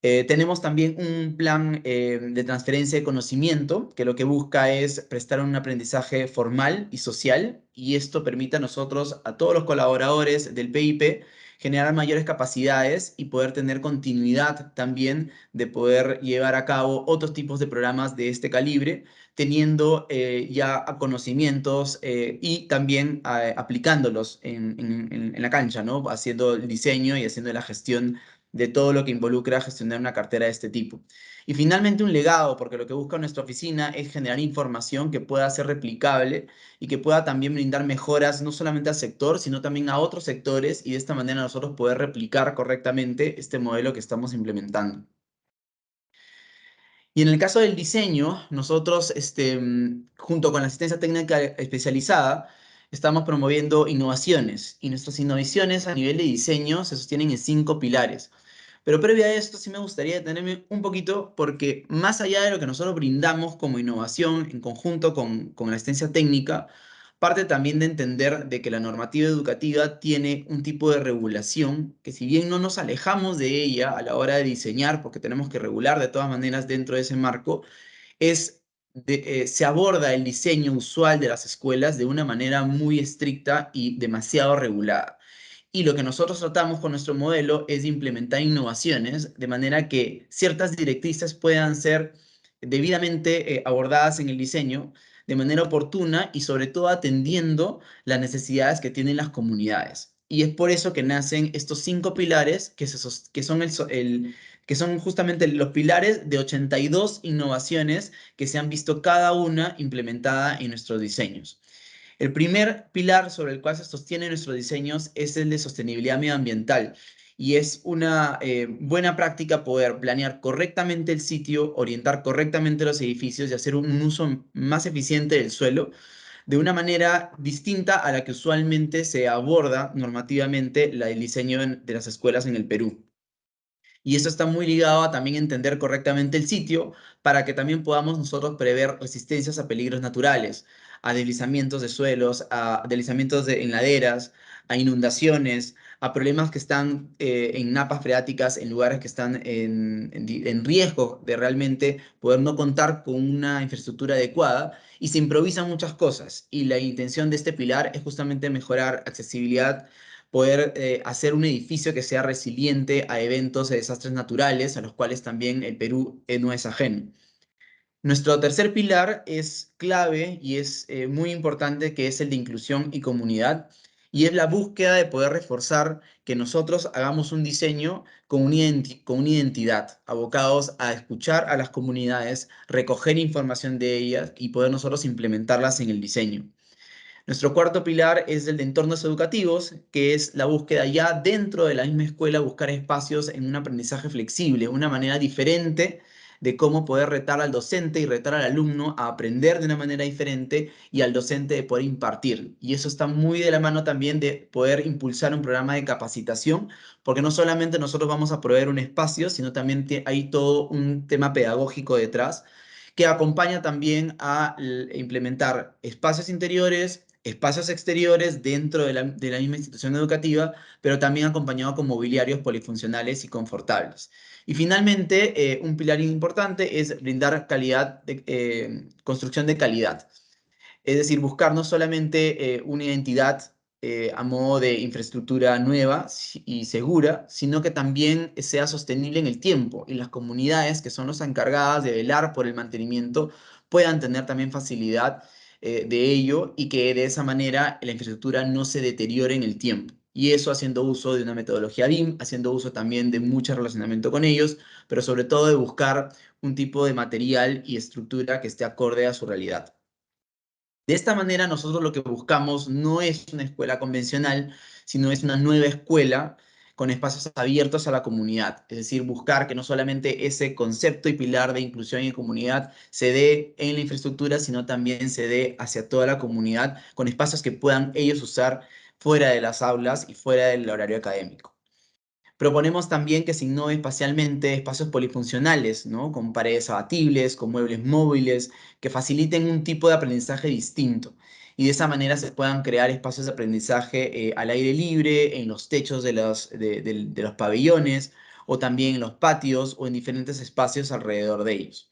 Tenemos también un plan de transferencia de conocimiento que lo que busca es prestar un aprendizaje formal y social y esto permite a nosotros, a todos los colaboradores del PIP, generar mayores capacidades y poder tener continuidad también de poder llevar a cabo otros tipos de programas de este calibre, teniendo ya conocimientos y también aplicándolos en la cancha, ¿no? Haciendo el diseño y haciendo la gestión de todo lo que involucra gestionar una cartera de este tipo. Y finalmente un legado, porque lo que busca nuestra oficina es generar información que pueda ser replicable y que pueda también brindar mejoras no solamente al sector, sino también a otros sectores y de esta manera nosotros poder replicar correctamente este modelo que estamos implementando. Y en el caso del diseño, nosotros, junto con la asistencia técnica especializada, estamos promoviendo innovaciones y nuestras innovaciones a nivel de diseño se sostienen en 5 pilares. Pero previo a esto sí me gustaría detenerme un poquito porque más allá de lo que nosotros brindamos como innovación en conjunto con la asistencia técnica, parte también de entender de que la normativa educativa tiene un tipo de regulación que si bien no nos alejamos de ella a la hora de diseñar, porque tenemos que regular de todas maneras dentro de ese marco, se aborda el diseño usual de las escuelas de una manera muy estricta y demasiado regulada. Y lo que nosotros tratamos con nuestro modelo es de implementar innovaciones de manera que ciertas directrices puedan ser debidamente abordadas en el diseño de manera oportuna y sobre todo atendiendo las necesidades que tienen las comunidades. Y es por eso que nacen estos 5 pilares que son justamente los pilares de 82 innovaciones que se han visto cada una implementada en nuestros diseños. El primer pilar sobre el cual se sostienen nuestros diseños es el de sostenibilidad medioambiental y es una buena práctica poder planear correctamente el sitio, orientar correctamente los edificios y hacer un uso más eficiente del suelo de una manera distinta a la que usualmente se aborda normativamente el diseño de las escuelas en el Perú. Y eso está muy ligado a también entender correctamente el sitio para que también podamos nosotros prever resistencias a peligros naturales, a deslizamientos de suelos, a deslizamientos en laderas, a inundaciones, a problemas que están en napas freáticas, en lugares que están en riesgo de realmente poder no contar con una infraestructura adecuada, y se improvisan muchas cosas. Y la intención de este pilar es justamente mejorar accesibilidad, poder hacer un edificio que sea resiliente a eventos de desastres naturales, a los cuales también el Perú no es ajeno. Nuestro tercer pilar es clave y es muy importante, que es el de inclusión y comunidad, y es la búsqueda de poder reforzar que nosotros hagamos un diseño con con una identidad, abocados a escuchar a las comunidades, recoger información de ellas y poder nosotros implementarlas en el diseño. Nuestro cuarto pilar es el de entornos educativos, que es la búsqueda ya dentro de la misma escuela, buscar espacios en un aprendizaje flexible, una manera diferente de cómo poder retar al docente y retar al alumno a aprender de una manera diferente, y al docente de poder impartir. Y eso está muy de la mano también de poder impulsar un programa de capacitación, porque no solamente nosotros vamos a proveer un espacio, sino también hay todo un tema pedagógico detrás que acompaña también a implementar espacios interiores, espacios exteriores dentro de la misma institución educativa, pero también acompañado con mobiliarios polifuncionales y confortables. Y finalmente, un pilar importante es brindar calidad construcción de calidad. Es decir, buscar no solamente una identidad a modo de infraestructura nueva y segura, sino que también sea sostenible en el tiempo, y las comunidades, que son las encargadas de velar por el mantenimiento, puedan tener también facilidad de ello, y que de esa manera la infraestructura no se deteriore en el tiempo. Y eso haciendo uso de una metodología BIM, haciendo uso también de mucho relacionamiento con ellos, pero sobre todo de buscar un tipo de material y estructura que esté acorde a su realidad. De esta manera, nosotros lo que buscamos no es una escuela convencional, sino es una nueva escuela con espacios abiertos a la comunidad. Es decir, buscar que no solamente ese concepto y pilar de inclusión y comunidad se dé en la infraestructura, sino también se dé hacia toda la comunidad, con espacios que puedan ellos usar fuera de las aulas y fuera del horario académico. Proponemos también que se innove espacialmente espacios polifuncionales, ¿no? Con paredes abatibles, con muebles móviles, que faciliten un tipo de aprendizaje distinto. Y de esa manera se puedan crear espacios de aprendizaje al aire libre, en los techos de los pabellones, o también en los patios, o en diferentes espacios alrededor de ellos.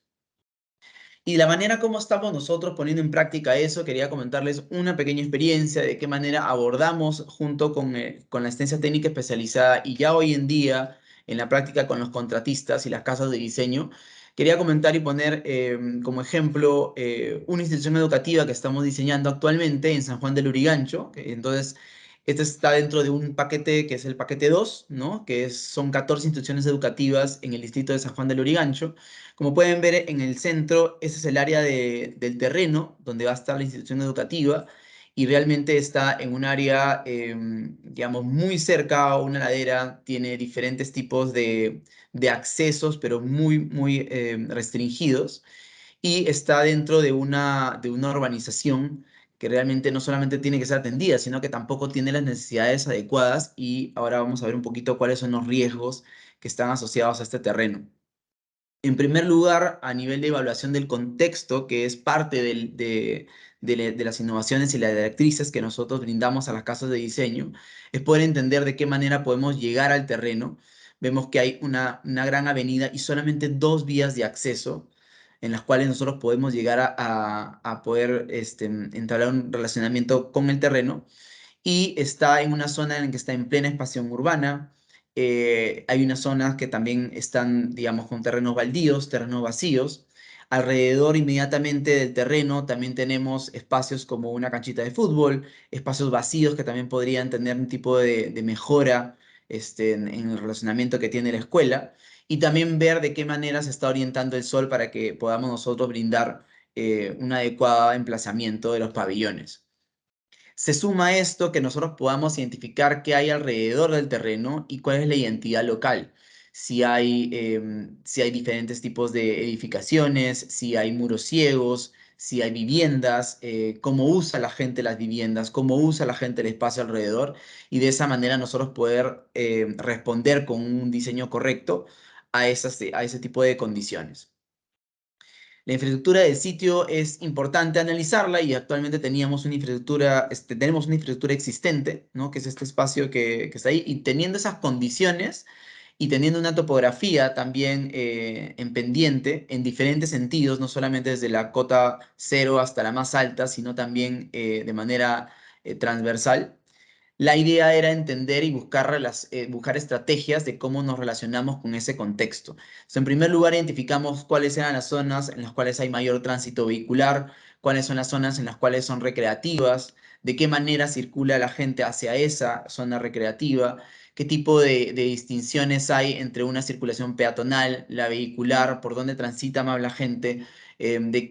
Y la manera como estamos nosotros poniendo en práctica eso, quería comentarles una pequeña experiencia de qué manera abordamos junto con la asistencia técnica especializada, y ya hoy en día en la práctica con los contratistas y las casas de diseño. Quería comentar y poner como ejemplo una institución educativa que estamos diseñando actualmente en San Juan del Lurigancho. Entonces, este está dentro de un paquete que es el paquete 2, ¿no? Son 14 instituciones educativas en el distrito de San Juan del Lurigancho. Como pueden ver en el centro, ese es el área del terreno donde va a estar la institución educativa, y realmente está en un área, digamos, muy cerca a una ladera. Tiene diferentes tipos de accesos, pero muy restringidos, y está dentro de una urbanización que realmente no solamente tiene que ser atendida, sino que tampoco tiene las necesidades adecuadas, y ahora vamos a ver un poquito cuáles son los riesgos que están asociados a este terreno. En primer lugar, a nivel de evaluación del contexto, que es parte de las innovaciones y las directrices que nosotros brindamos a las casas de diseño, es poder entender de qué manera podemos llegar al terreno. Vemos que hay una gran avenida y solamente dos vías de acceso, en las cuales nosotros podemos llegar a poder entablar un relacionamiento con el terreno, y está en una zona en la que está en plena expansión urbana. Hay unas zonas que también están, digamos, con terrenos baldíos, terrenos vacíos. Alrededor inmediatamente del terreno también tenemos espacios como una canchita de fútbol, espacios vacíos que también podrían tener un tipo de mejora en el relacionamiento que tiene la escuela, y también ver de qué manera se está orientando el sol para que podamos nosotros brindar un adecuado emplazamiento de los pabellones. Se suma a esto que nosotros podamos identificar qué hay alrededor del terreno y cuál es la identidad local. si hay diferentes tipos de edificaciones, si hay muros ciegos, si hay viviendas, cómo usa la gente las viviendas, cómo usa la gente el espacio alrededor, y de esa manera nosotros poder responder con un diseño correcto a ese tipo de condiciones. La infraestructura del sitio es importante analizarla y actualmente tenemos una infraestructura existente, ¿no? Que es este espacio que está ahí, y teniendo esas condiciones y teniendo una topografía también en pendiente en diferentes sentidos, no solamente desde la cota 0 hasta la más alta, sino también de manera transversal. La idea era entender y buscar estrategias de cómo nos relacionamos con ese contexto. Entonces, en primer lugar, identificamos cuáles eran las zonas en las cuales hay mayor tránsito vehicular, cuáles son las zonas en las cuales son recreativas, de qué manera circula la gente hacia esa zona recreativa, qué tipo de distinciones hay entre una circulación peatonal, la vehicular, por dónde transita más la gente,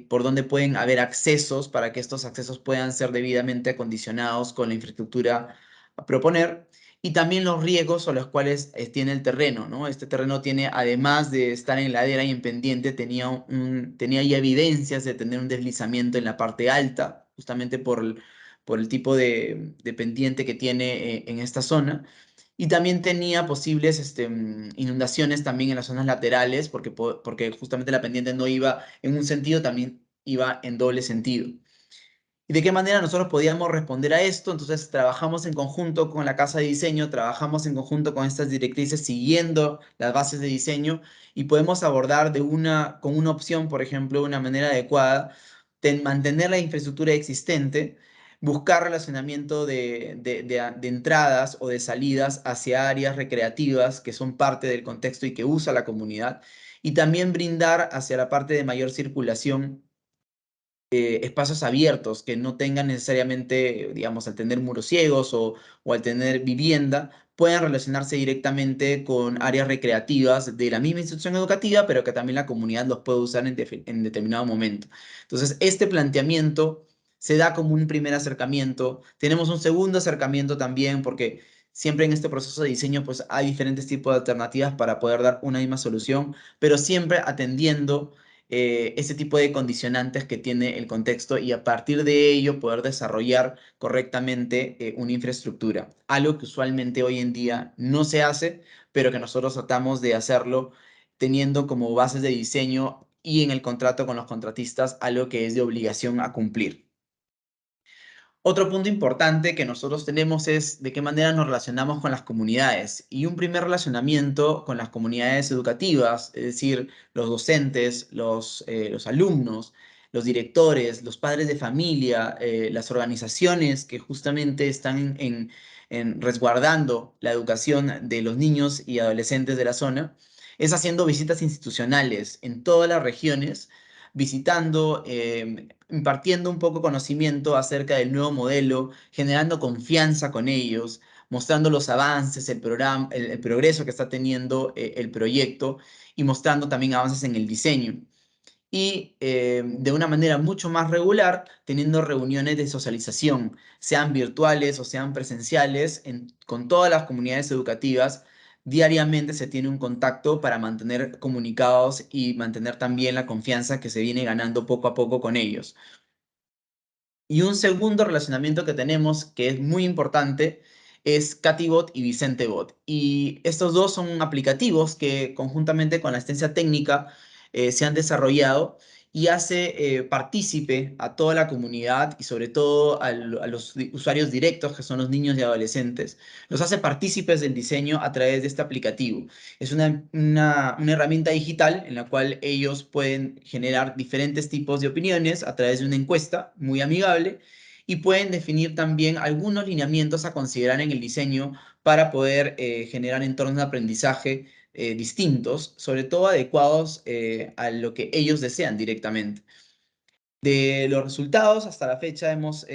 por dónde pueden haber accesos para que estos accesos puedan ser debidamente acondicionados con la infraestructura a proponer, y también los riesgos a los cuales tiene el terreno, ¿no? Este terreno tiene, además de estar en ladera y en pendiente, tenía ya evidencias de tener un deslizamiento en la parte alta, justamente por el tipo de pendiente que tiene en esta zona. Y también tenía posibles inundaciones también en las zonas laterales, porque justamente la pendiente no iba en un sentido, también iba en doble sentido. ¿Y de qué manera nosotros podíamos responder a esto? Entonces trabajamos en conjunto con la casa de diseño, trabajamos en conjunto con estas directrices siguiendo las bases de diseño, y podemos abordar con una opción, por ejemplo, de una manera adecuada, de mantener la infraestructura existente, buscar relacionamiento de entradas o de salidas hacia áreas recreativas que son parte del contexto y que usa la comunidad, y también brindar hacia la parte de mayor circulación espacios abiertos que no tengan necesariamente, digamos, al tener muros ciegos o al tener vivienda, puedan relacionarse directamente con áreas recreativas de la misma institución educativa, pero que también la comunidad los puede usar en determinado momento. Entonces, este planteamiento se da como un primer acercamiento. Tenemos un segundo acercamiento también, porque siempre en este proceso de diseño pues hay diferentes tipos de alternativas para poder dar una misma solución, pero siempre atendiendo ese tipo de condicionantes que tiene el contexto, y a partir de ello poder desarrollar correctamente una infraestructura. Algo que usualmente hoy en día no se hace, pero que nosotros tratamos de hacerlo teniendo como bases de diseño y en el contrato con los contratistas algo que es de obligación a cumplir. Otro punto importante que nosotros tenemos es de qué manera nos relacionamos con las comunidades. Y un primer relacionamiento con las comunidades educativas, es decir, los docentes, los alumnos, los directores, los padres de familia, las organizaciones que justamente están resguardando la educación de los niños y adolescentes de la zona, es haciendo visitas institucionales en todas las regiones, visitando, impartiendo un poco conocimiento acerca del nuevo modelo, generando confianza con ellos, mostrando los avances, el programa, el progreso que está teniendo el proyecto, y mostrando también avances en el diseño. Y de una manera mucho más regular, teniendo reuniones de socialización, sean virtuales o sean presenciales, con todas las comunidades educativas. Diariamente se tiene un contacto para mantener comunicados y mantener también la confianza que se viene ganando poco a poco con ellos. Y un segundo relacionamiento que tenemos, que es muy importante, es Catibot y VicenteBot. Y estos dos son aplicativos que conjuntamente con la asistencia técnica se han desarrollado, y hace partícipe a toda la comunidad y sobre todo a los usuarios directos, que son los niños y adolescentes. Los hace partícipes del diseño a través de este aplicativo. Es una herramienta digital en la cual ellos pueden generar diferentes tipos de opiniones a través de una encuesta muy amigable, y pueden definir también algunos lineamientos a considerar en el diseño para poder generar entornos de aprendizaje distintos, sobre todo adecuados a lo que ellos desean directamente. De los resultados, hasta la fecha hemos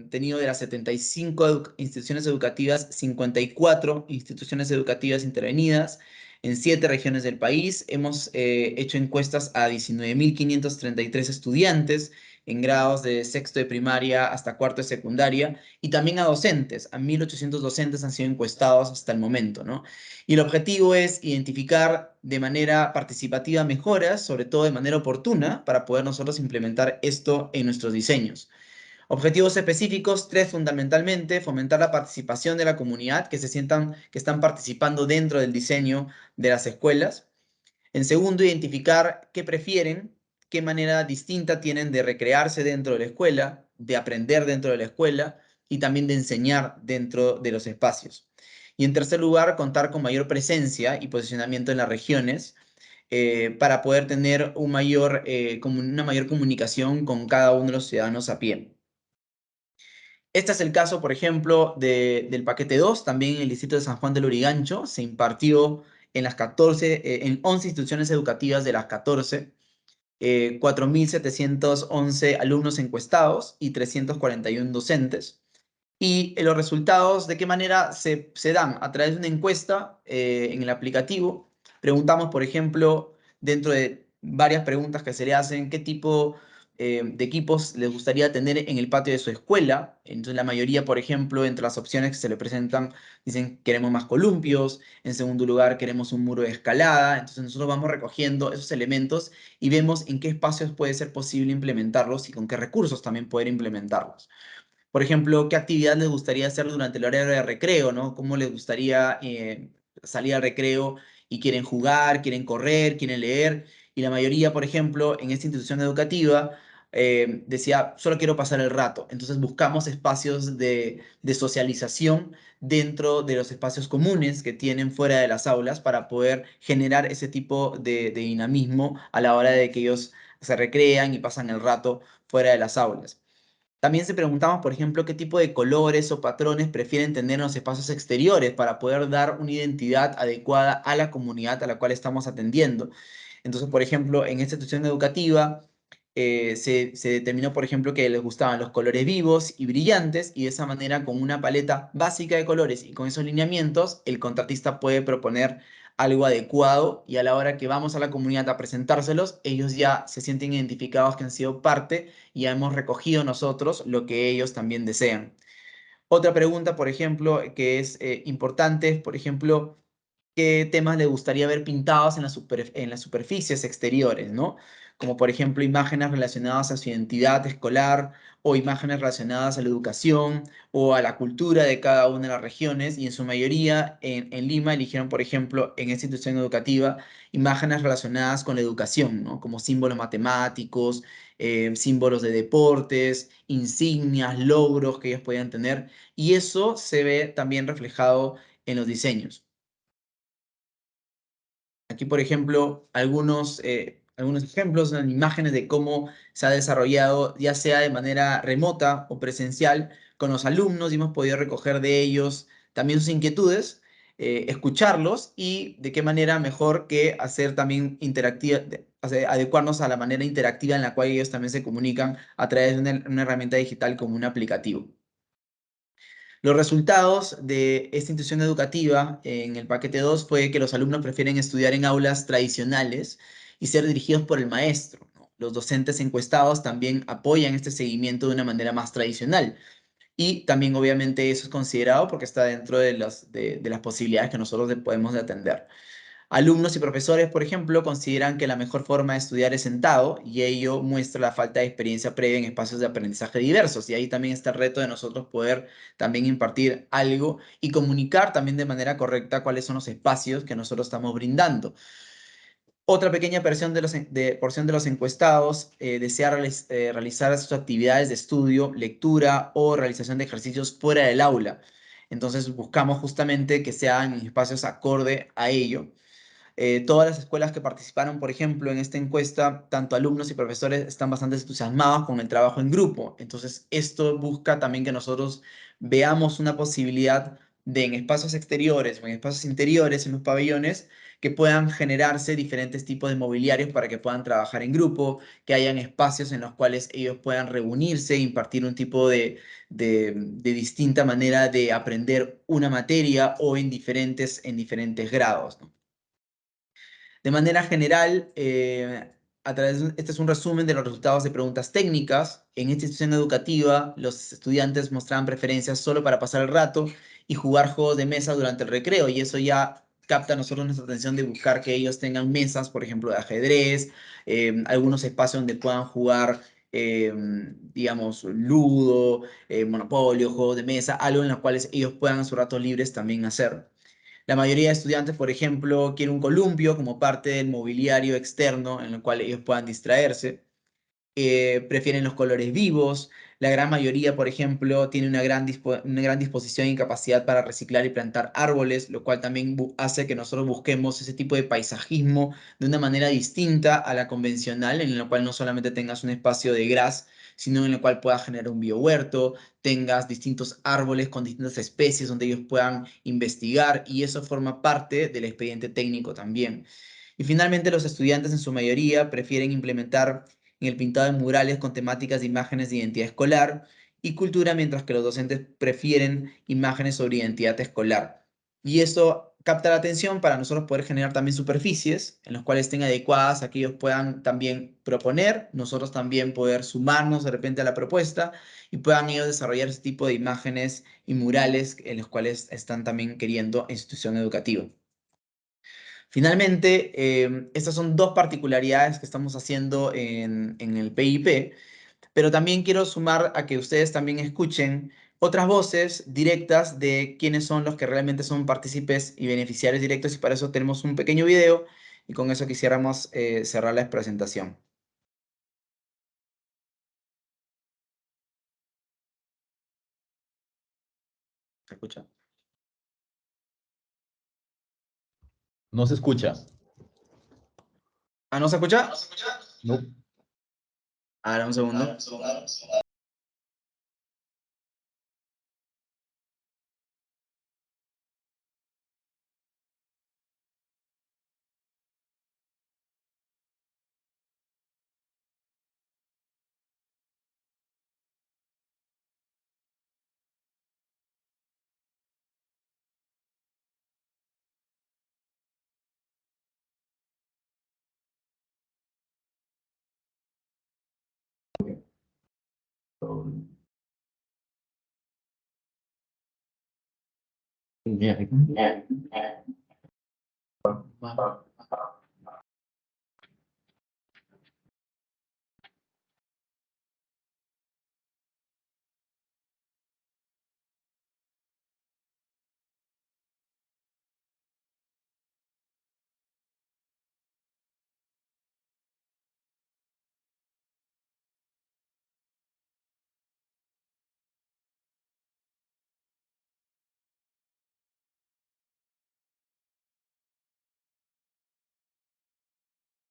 tenido de las 75 instituciones educativas, 54 instituciones educativas intervenidas en 7 regiones del país. Hemos hecho encuestas a 19.533 estudiantes en grados de sexto de primaria hasta cuarto de secundaria, y también a docentes. A 1.800 docentes han sido encuestados hasta el momento, ¿no? Y el objetivo es identificar de manera participativa mejoras, sobre todo de manera oportuna, para poder nosotros implementar esto en nuestros diseños. Objetivos específicos, 3 fundamentalmente: fomentar la participación de la comunidad, que se sientan que están participando dentro del diseño de las escuelas. En segundo, identificar qué prefieren, qué manera distinta tienen de recrearse dentro de la escuela, de aprender dentro de la escuela y también de enseñar dentro de los espacios. Y en tercer lugar, contar con mayor presencia y posicionamiento en las regiones, para poder tener una mayor comunicación con cada uno de los ciudadanos a pie. Este es el caso, por ejemplo, del paquete 2, también en el distrito de San Juan del Lurigancho. Se impartió en 11 instituciones educativas de las 14, 4.711 alumnos encuestados y 341 docentes. Y los resultados, ¿de qué manera se dan? A través de una encuesta en el aplicativo. Preguntamos, por ejemplo, dentro de varias preguntas que se le hacen, qué tipo de equipos les gustaría tener en el patio de su escuela. Entonces, la mayoría, por ejemplo, entre las opciones que se le presentan, dicen queremos más columpios. En segundo lugar, queremos un muro de escalada. Entonces, nosotros vamos recogiendo esos elementos y vemos en qué espacios puede ser posible implementarlos y con qué recursos también poder implementarlos. Por ejemplo, qué actividad les gustaría hacer durante el horario de recreo, ¿no? ¿Cómo les gustaría salir al recreo y quieren jugar, quieren correr, quieren leer? Y la mayoría, por ejemplo, en esta institución educativa, decía, solo quiero pasar el rato. Entonces buscamos espacios de socialización dentro de los espacios comunes que tienen fuera de las aulas para poder generar ese tipo de dinamismo a la hora de que ellos se recrean y pasan el rato fuera de las aulas. También se preguntamos, por ejemplo, qué tipo de colores o patrones prefieren tener en los espacios exteriores para poder dar una identidad adecuada a la comunidad a la cual estamos atendiendo. Entonces, por ejemplo, en esta institución educativa se determinó, por ejemplo, que les gustaban los colores vivos y brillantes, y de esa manera, con una paleta básica de colores y con esos lineamientos, el contratista puede proponer algo adecuado, y a la hora que vamos a la comunidad a presentárselos, ellos ya se sienten identificados que han sido parte y ya hemos recogido nosotros lo que ellos también desean. Otra pregunta, por ejemplo, que es importante, es, por ejemplo, qué temas les gustaría ver pintados en las superficies exteriores, ¿no? Como por ejemplo imágenes relacionadas a su identidad escolar, o imágenes relacionadas a la educación o a la cultura de cada una de las regiones, y en su mayoría en Lima eligieron, por ejemplo, en esta institución educativa, imágenes relacionadas con la educación, ¿no? Como símbolos matemáticos, símbolos de deportes, insignias, logros que ellos podían tener, y eso se ve también reflejado en los diseños. Aquí, por ejemplo, algunos ejemplos, imágenes de cómo se ha desarrollado, ya sea de manera remota o presencial, con los alumnos, y hemos podido recoger de ellos también sus inquietudes, escucharlos, y de qué manera mejor que hacer también interactiva, adecuarnos a la manera interactiva en la cual ellos también se comunican a través de una herramienta digital como un aplicativo. Los resultados de esta institución educativa en el paquete 2 fue que los alumnos prefieren estudiar en aulas tradicionales y ser dirigidos por el maestro, ¿no? Los docentes encuestados también apoyan este seguimiento de una manera más tradicional, y también obviamente eso es considerado porque está dentro de las posibilidades que nosotros podemos atender. Alumnos y profesores, por ejemplo, consideran que la mejor forma de estudiar es sentado, y ello muestra la falta de experiencia previa en espacios de aprendizaje diversos. Y ahí también está el reto de nosotros poder también impartir algo y comunicar también de manera correcta cuáles son los espacios que nosotros estamos brindando. Otra pequeña porción de los encuestados desea realizar sus actividades de estudio, lectura o realización de ejercicios fuera del aula. Entonces buscamos justamente que sean en espacios acorde a ello. Todas las escuelas que participaron, por ejemplo, en esta encuesta, tanto alumnos y profesores, están bastante entusiasmados con el trabajo en grupo. Entonces, esto busca también que nosotros veamos una posibilidad de, en espacios exteriores o en espacios interiores, en los pabellones, que puedan generarse diferentes tipos de mobiliarios para que puedan trabajar en grupo, que hayan espacios en los cuales ellos puedan reunirse e impartir un tipo de distinta manera de aprender una materia, o en diferentes grados, ¿no? De manera general, este es un resumen de los resultados de preguntas técnicas. En esta institución educativa, los estudiantes mostraban preferencias solo para pasar el rato y jugar juegos de mesa durante el recreo, y eso ya capta a nosotros nuestra atención de buscar que ellos tengan mesas, por ejemplo, de ajedrez, algunos espacios donde puedan jugar, digamos, ludo, monopolio, juegos de mesa, algo en los cuales ellos puedan en sus ratos libres también hacer. La mayoría de estudiantes, por ejemplo, quieren un columpio como parte del mobiliario externo en el cual ellos puedan distraerse. Prefieren los colores vivos. La gran mayoría, por ejemplo, tiene una gran disposición y capacidad para reciclar y plantar árboles, lo cual también hace que nosotros busquemos ese tipo de paisajismo de una manera distinta a la convencional, en la cual no solamente tengas un espacio de gras, sino en el cual puedas generar un biohuerto, tengas distintos árboles con distintas especies donde ellos puedan investigar, y eso forma parte del expediente técnico también. Y finalmente, los estudiantes en su mayoría prefieren implementar en el pintado de murales con temáticas de imágenes de identidad escolar y cultura, mientras que los docentes prefieren imágenes sobre identidad escolar. Y eso capta la atención para nosotros poder generar también superficies en las cuales estén adecuadas a que ellos puedan también proponer, nosotros también poder sumarnos de repente a la propuesta y puedan ellos desarrollar ese tipo de imágenes y murales en los cuales están también queriendo institución educativa. Finalmente, estas son dos particularidades que estamos haciendo en el PIP, pero también quiero sumar a que ustedes también escuchen otras voces directas de quiénes son los que realmente son partícipes y beneficiarios directos, y para eso tenemos un pequeño video, y con eso quisiéramos cerrar la presentación. ¿Se escucha? No se escucha. ¿Ah, no se escucha? No. Ahora, un segundo.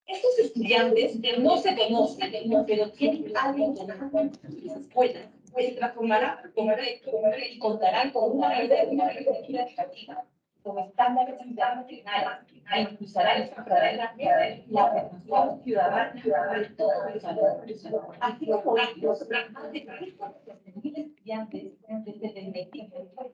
Estos estudiantes no se conocen, pero tienen algo en común con las escuelas. Se transformarán y contarán con una perspectiva educativa, con estándares internacionales, e impulsarán la formación ciudadana de todos los alumnos. Así como ellos, más de 300.000 estudiantes desde 25 del país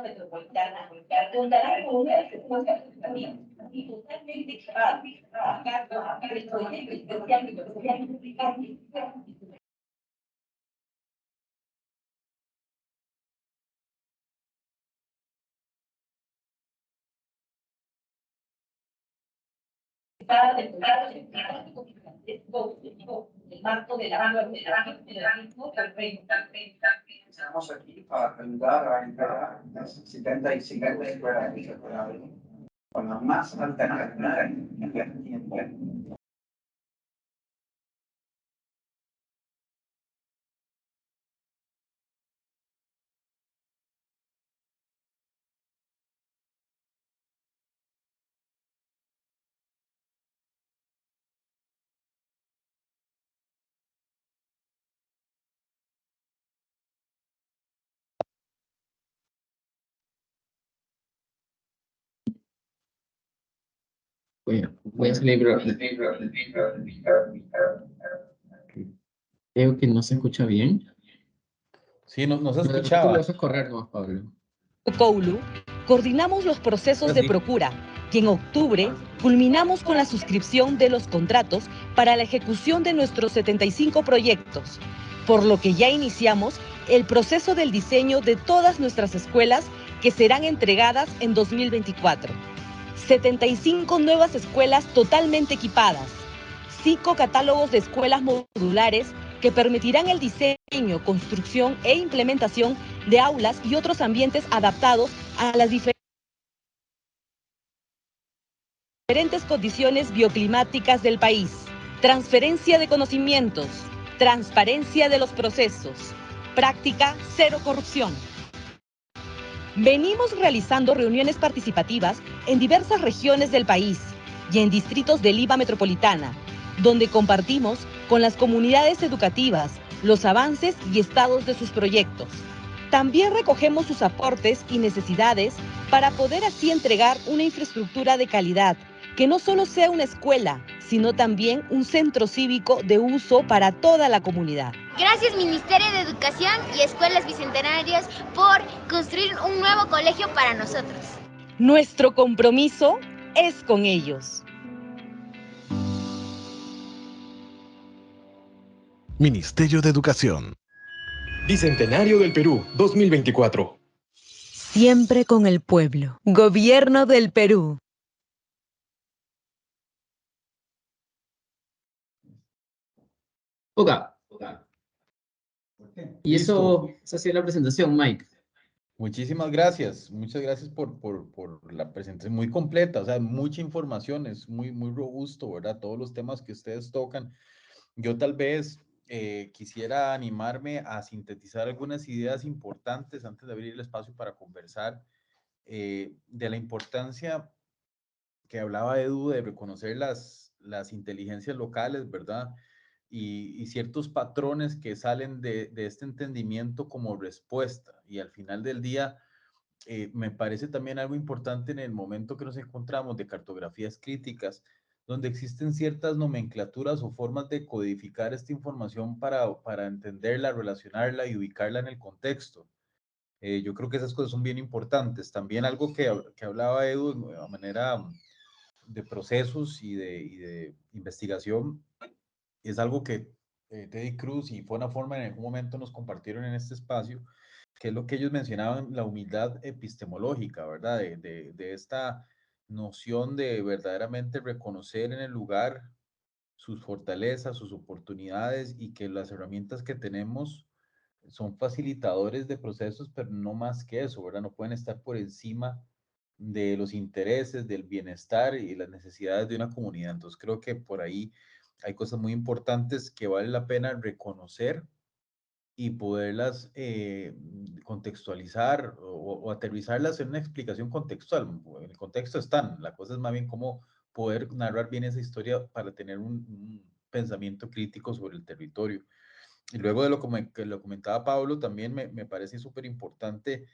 metropolitana contarán con una respuesta educativa y totalmente a cargo del proyecto especial. El marco de la Estamos aquí para ayudar a integrar las 75 escuelas secundarias con la más alta calidad en Voy a salir, pero creo que no se escucha bien. Sí, no se Pero tú escuchaba. lo haces correr, ¿no, Pablo? COULU, coordinamos los procesos de procura, y en octubre culminamos con la suscripción de los contratos para la ejecución de nuestros 75 proyectos, por lo que ya iniciamos el proceso del diseño de todas nuestras escuelas que serán entregadas en 2024. 75 nuevas escuelas totalmente equipadas, 5 catálogos de escuelas modulares que permitirán el diseño, construcción e implementación de aulas y otros ambientes adaptados a las diferentes condiciones bioclimáticas del país. Transferencia de conocimientos, transparencia de los procesos, práctica cero corrupción. Venimos realizando reuniones participativas en diversas regiones del país y en distritos de Lima Metropolitana, donde compartimos con las comunidades educativas los avances y estados de sus proyectos. También recogemos sus aportes y necesidades para poder así entregar una infraestructura de calidad, que no solo sea una escuela, sino también un centro cívico de uso para toda la comunidad. Gracias Ministerio de Educación y Escuelas Bicentenarias por construir un nuevo colegio para nosotros. Nuestro compromiso es con ellos. Ministerio de Educación. Bicentenario del Perú, 2024. Siempre con el pueblo. Gobierno del Perú. Ok. Y Listo. esa ha sido la presentación, Mike. Muchísimas gracias. Muchas gracias por la presentación muy completa. O sea, mucha información, es muy robusto, ¿verdad? Todos los temas que ustedes tocan. Yo tal vez quisiera animarme a sintetizar algunas ideas importantes antes de abrir el espacio para conversar de la importancia que hablaba Edu de reconocer las inteligencias locales, ¿verdad? Y ciertos patrones que salen de este entendimiento como respuesta. Y al final del día, me parece también algo importante en el momento que nos encontramos de cartografías críticas, donde existen ciertas nomenclaturas o formas de codificar esta información para entenderla, relacionarla y ubicarla en el contexto. Yo creo que esas cosas son bien importantes. También algo que hablaba Edu de manera de procesos y de investigación es algo que Teddy Cruz y Fona Forma en algún momento nos compartieron en este espacio, que es lo que ellos mencionaban, la humildad epistemológica, ¿verdad? De esta noción de verdaderamente reconocer en el lugar sus fortalezas, sus oportunidades y que las herramientas que tenemos son facilitadores de procesos, pero no más que eso, ¿verdad? No pueden estar por encima de los intereses, del bienestar y las necesidades de una comunidad. Entonces creo que por ahí hay cosas muy importantes que vale la pena reconocer y poderlas contextualizar o aterrizarlas en una explicación contextual. En el contexto están, la cosa es más bien cómo poder narrar bien esa historia para tener un pensamiento crítico sobre el territorio. Y luego de que lo comentaba Pablo, también me parece súper importante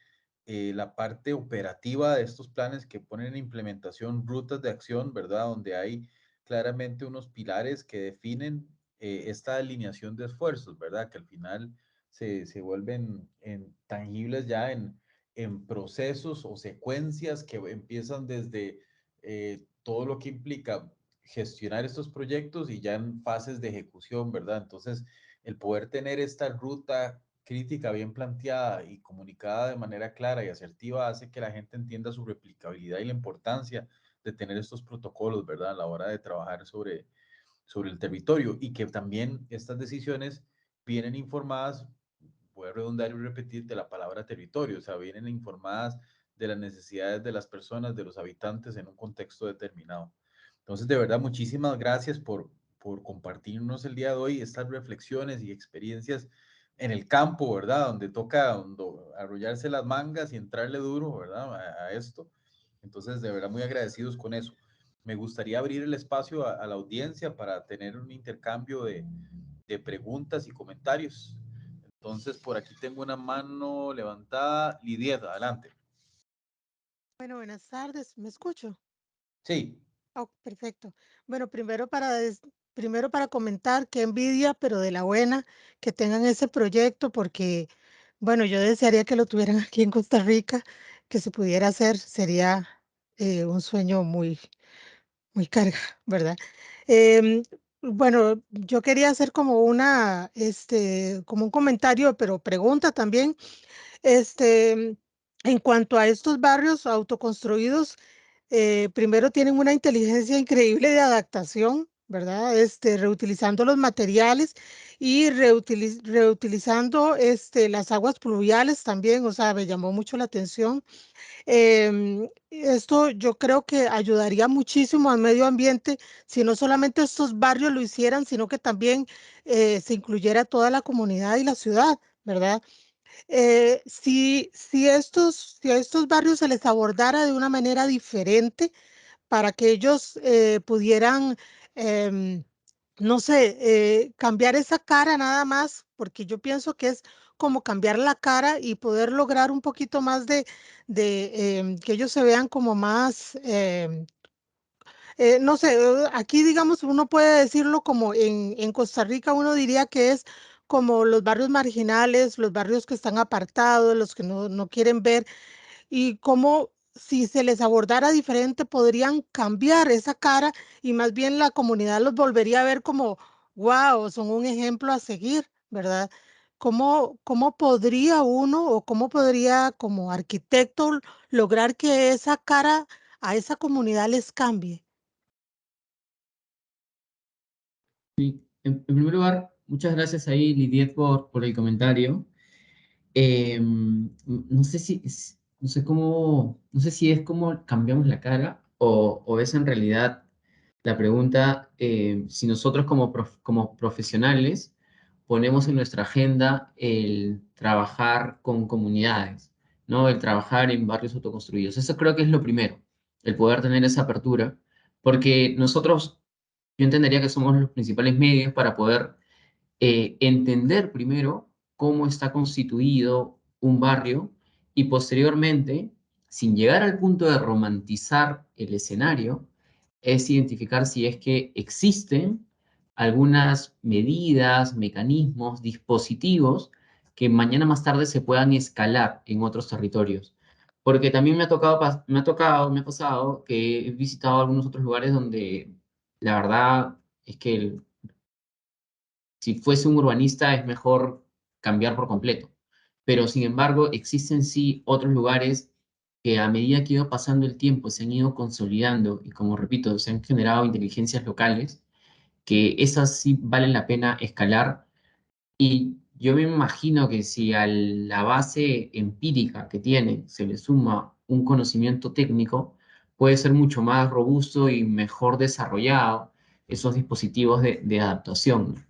la parte operativa de estos planes que ponen en implementación rutas de acción, ¿verdad? Donde hay claramente unos pilares que definen esta alineación de esfuerzos, ¿verdad? Que al final se vuelven tangibles ya en procesos o secuencias que empiezan desde todo lo que implica gestionar estos proyectos y ya en fases de ejecución, ¿verdad? Entonces, el poder tener esta ruta crítica bien planteada y comunicada de manera clara y asertiva hace que la gente entienda su replicabilidad y la importancia de tener estos protocolos, ¿verdad? A la hora de trabajar sobre el territorio y que también estas decisiones vienen informadas, voy a redundar y repetir, de la palabra territorio, o sea, vienen informadas de las necesidades de las personas, de los habitantes en un contexto determinado. Entonces, de verdad, muchísimas gracias por compartirnos el día de hoy estas reflexiones y experiencias en el campo, ¿verdad? Donde toca arrollarse las mangas y entrarle duro, ¿verdad? A esto. Entonces, de verdad, muy agradecidos con eso. Me gustaría abrir el espacio a la audiencia para tener un intercambio de preguntas y comentarios. Entonces, por aquí tengo una mano levantada. Lidia, adelante. Bueno, buenas tardes, ¿me escucho? Sí. Oh, perfecto. Bueno, primero para comentar qué envidia, pero de la buena, que tengan ese proyecto, porque, bueno, yo desearía que lo tuvieran aquí en Costa Rica, que se pudiera hacer, sería un sueño muy, muy carga, ¿verdad? Em, bueno, yo quería hacer como como un comentario, pero pregunta también, en cuanto a estos barrios autoconstruidos, primero tienen una inteligencia increíble de adaptación, ¿verdad? Reutilizando los materiales y reutilizando, las aguas pluviales también, o sea, me llamó mucho la atención. Esto yo creo que ayudaría muchísimo al medio ambiente si no solamente estos barrios lo hicieran, sino que también se incluyera toda la comunidad y la ciudad, ¿verdad? Si a estos barrios se les abordara de una manera diferente para que ellos pudieran, em, no sé, cambiar esa cara nada más, porque yo pienso que es como cambiar la cara y poder lograr un poquito más de que ellos se vean como más, no sé, aquí digamos, uno puede decirlo como en Costa Rica, uno diría que es como los barrios marginales, los barrios que están apartados, los que no quieren ver y cómo si se les abordara diferente podrían cambiar esa cara y más bien la comunidad los volvería a ver como, wow, son un ejemplo a seguir, ¿verdad? ¿Cómo podría uno o cómo podría como arquitecto lograr que esa cara a esa comunidad les cambie? Sí, en primer lugar, muchas gracias ahí, Lidiet, por el comentario. No sé no sé cómo, no sé si es cómo cambiamos la cara o es en realidad la pregunta si nosotros como profesionales ponemos en nuestra agenda el trabajar con comunidades, ¿no? El trabajar en barrios autoconstruidos. Eso creo que es lo primero, el poder tener esa apertura, porque nosotros, yo entendería que somos los principales medios para poder entender primero cómo está constituido un barrio y posteriormente, sin llegar al punto de romantizar el escenario, es identificar si es que existen algunas medidas, mecanismos, dispositivos que mañana más tarde se puedan escalar en otros territorios. Porque también me ha pasado que he visitado algunos otros lugares donde la verdad es que si fuese un urbanista es mejor cambiar por completo. Pero sin embargo, existen sí otros lugares que a medida que ha ido pasando el tiempo se han ido consolidando y como repito, se han generado inteligencias locales que esas sí valen la pena escalar y yo me imagino que si a la base empírica que tiene se le suma un conocimiento técnico, puede ser mucho más robusto y mejor desarrollado esos dispositivos de adaptación.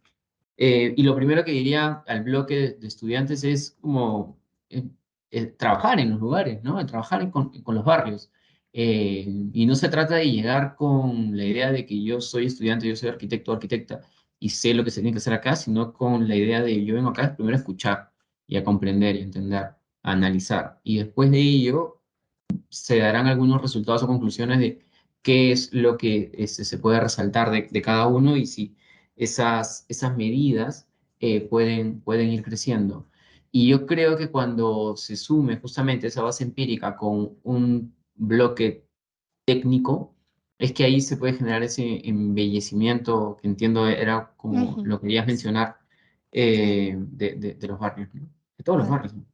Y lo primero que diría al bloque de estudiantes es como trabajar en los lugares, ¿no? Trabajar con los barrios. Y no se trata de llegar con la idea de que yo soy estudiante, yo soy arquitecto o arquitecta y sé lo que se tiene que hacer acá, sino con la idea de yo vengo acá primero a escuchar y a comprender y a entender, a analizar. Y después de ello se darán algunos resultados o conclusiones de qué es lo que se puede resaltar de cada uno y si esas medidas pueden ir creciendo. Y yo creo que cuando se sume justamente esa base empírica con un bloque técnico, es que ahí se puede generar ese embellecimiento que entiendo era como Ujú, lo querías sí, mencionar claro. de los barrios, ¿no? De todos los Bueno, barrios, ¿no?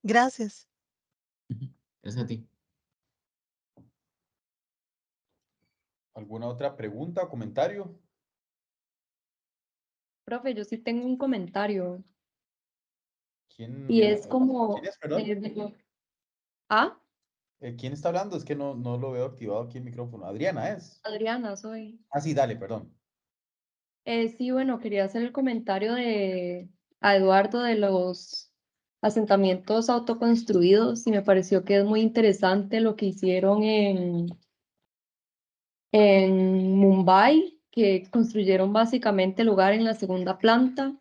gracias. Ujú. Gracias a ti. ¿Alguna otra pregunta o comentario? Profe, yo sí tengo un comentario y ¿Quién, es como, quién es, perdón? ¿Ah? ¿Quién está hablando? Es que no lo veo activado aquí el micrófono. Adriana es. Adriana, soy. Ah, sí, dale, perdón. Sí, bueno, quería hacer el comentario a Eduardo de los asentamientos autoconstruidos y me pareció que es muy interesante lo que hicieron en Mumbai, que construyeron básicamente el lugar en la segunda planta.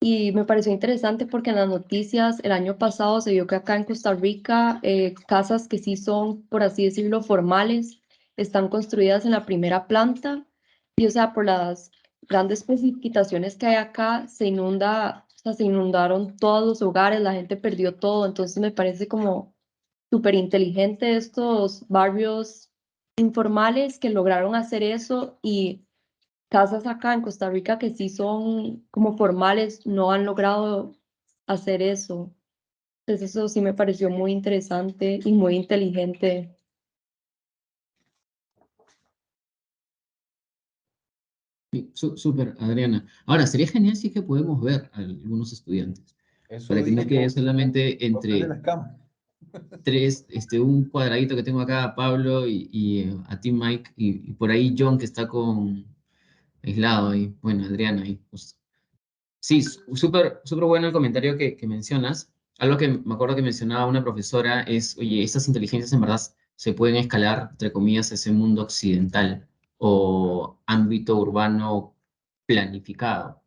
Y me pareció interesante porque en las noticias el año pasado se vio que acá en Costa Rica casas que sí son, por así decirlo, formales, están construidas en la primera planta y o sea, por las grandes precipitaciones que hay acá, o sea, se inundaron todos los hogares, la gente perdió todo, entonces me parece como súper inteligente estos barrios informales que lograron hacer eso, y casas acá en Costa Rica que sí son como formales no han logrado hacer eso. Entonces eso sí me pareció muy interesante y muy inteligente. Sí, súper, Adriana. Ahora, sería genial si es que podemos ver a algunos estudiantes, Eso para que no digo, quede solamente voy a prender entre la cámara. tres, un cuadradito que tengo acá a Pablo y a ti, Mike, y por ahí John, que está aislado ahí. Bueno, Adriana ahí, justo. Sí, súper bueno el comentario que mencionas. Algo que me acuerdo que mencionaba una profesora es, oye, estas inteligencias en verdad se pueden escalar, entre comillas, a ese mundo occidental o ámbito urbano planificado,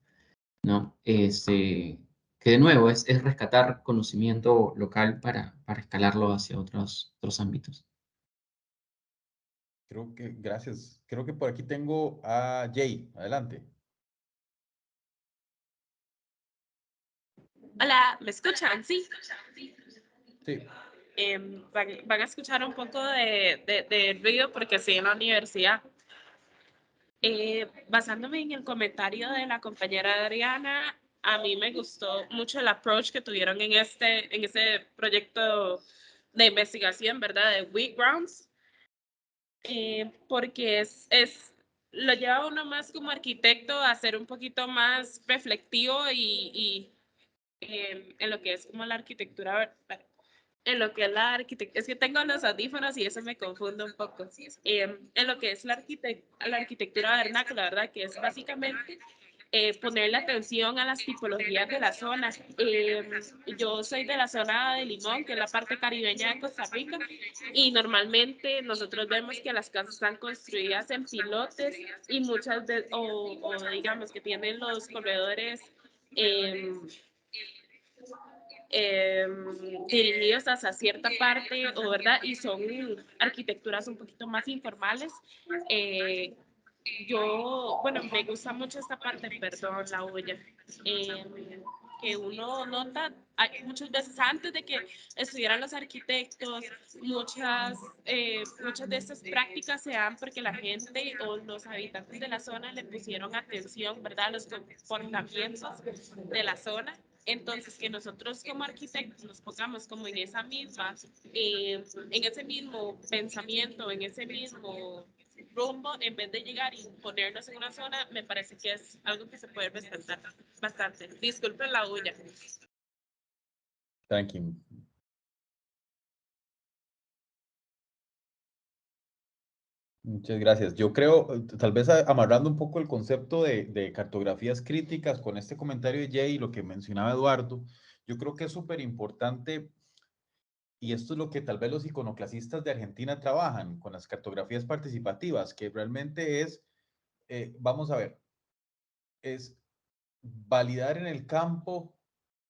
¿no? Que de nuevo es rescatar conocimiento local para escalarlo hacia otros ámbitos. Creo que, gracias. Creo que por aquí tengo a Jay. Adelante. Hola, ¿me escuchan? Sí. Sí. Van a escuchar un poco de ruido porque estoy en la universidad. Basándome en el comentario de la compañera Adriana, a mí me gustó mucho el approach que tuvieron en ese proyecto de investigación, ¿verdad? De WheatGrounds, porque lo lleva uno más como arquitecto a ser un poquito más reflectivo y en lo que es como la arquitectura, en lo que es la arquitectura, es que tengo los audífonos y eso me confunde un poco. En lo que es la arquitectura vernácula, ¿verdad? Que es básicamente ponerle atención a las tipologías de la zona. Yo soy de la zona de Limón, que es la parte caribeña de Costa Rica, y normalmente nosotros vemos que las casas están construidas en pilotes y muchas veces, o digamos que tienen los corredores dirigidos hacia cierta parte, o verdad, y son arquitecturas un poquito más informales. Bueno, me gusta mucho esta parte, perdón, la olla, que uno nota muchas veces antes de que estudiaran los arquitectos, muchas de estas prácticas se dan porque la gente o los habitantes de la zona le pusieron atención, ¿verdad?, a los comportamientos de la zona. Entonces, que nosotros como arquitectos nos pongamos como en ese mismo pensamiento, en ese mismo rumbo, en vez de llegar y ponernos en una zona, me parece que es algo que se puede respetar bastante. Disculpen la bulla. Thank you. Muchas gracias. Yo creo, tal vez amarrando un poco el concepto de cartografías críticas con este comentario de Jay y lo que mencionaba Eduardo, yo creo que es súper importante, y esto es lo que tal vez los iconoclasistas de Argentina trabajan con las cartografías participativas, que realmente es, vamos a ver, es validar en el campo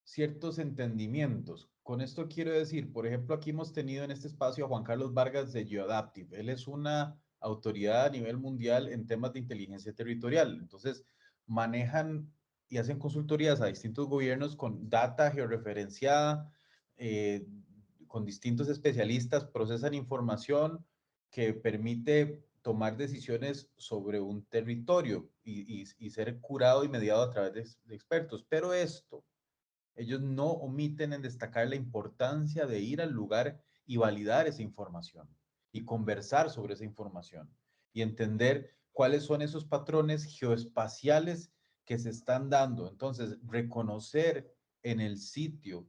ciertos entendimientos. Con esto quiero decir, por ejemplo, aquí hemos tenido en este espacio a Juan Carlos Vargas de GeoAdaptive. Él es una autoridad a nivel mundial en temas de inteligencia territorial. Entonces, manejan y hacen consultorías a distintos gobiernos con data georreferenciada, con distintos especialistas, procesan información que permite tomar decisiones sobre un territorio y ser curado y mediado a través de expertos. Pero esto, ellos no omiten en destacar la importancia de ir al lugar y validar esa información y conversar sobre esa información y entender cuáles son esos patrones geoespaciales que se están dando. Entonces, reconocer en el sitio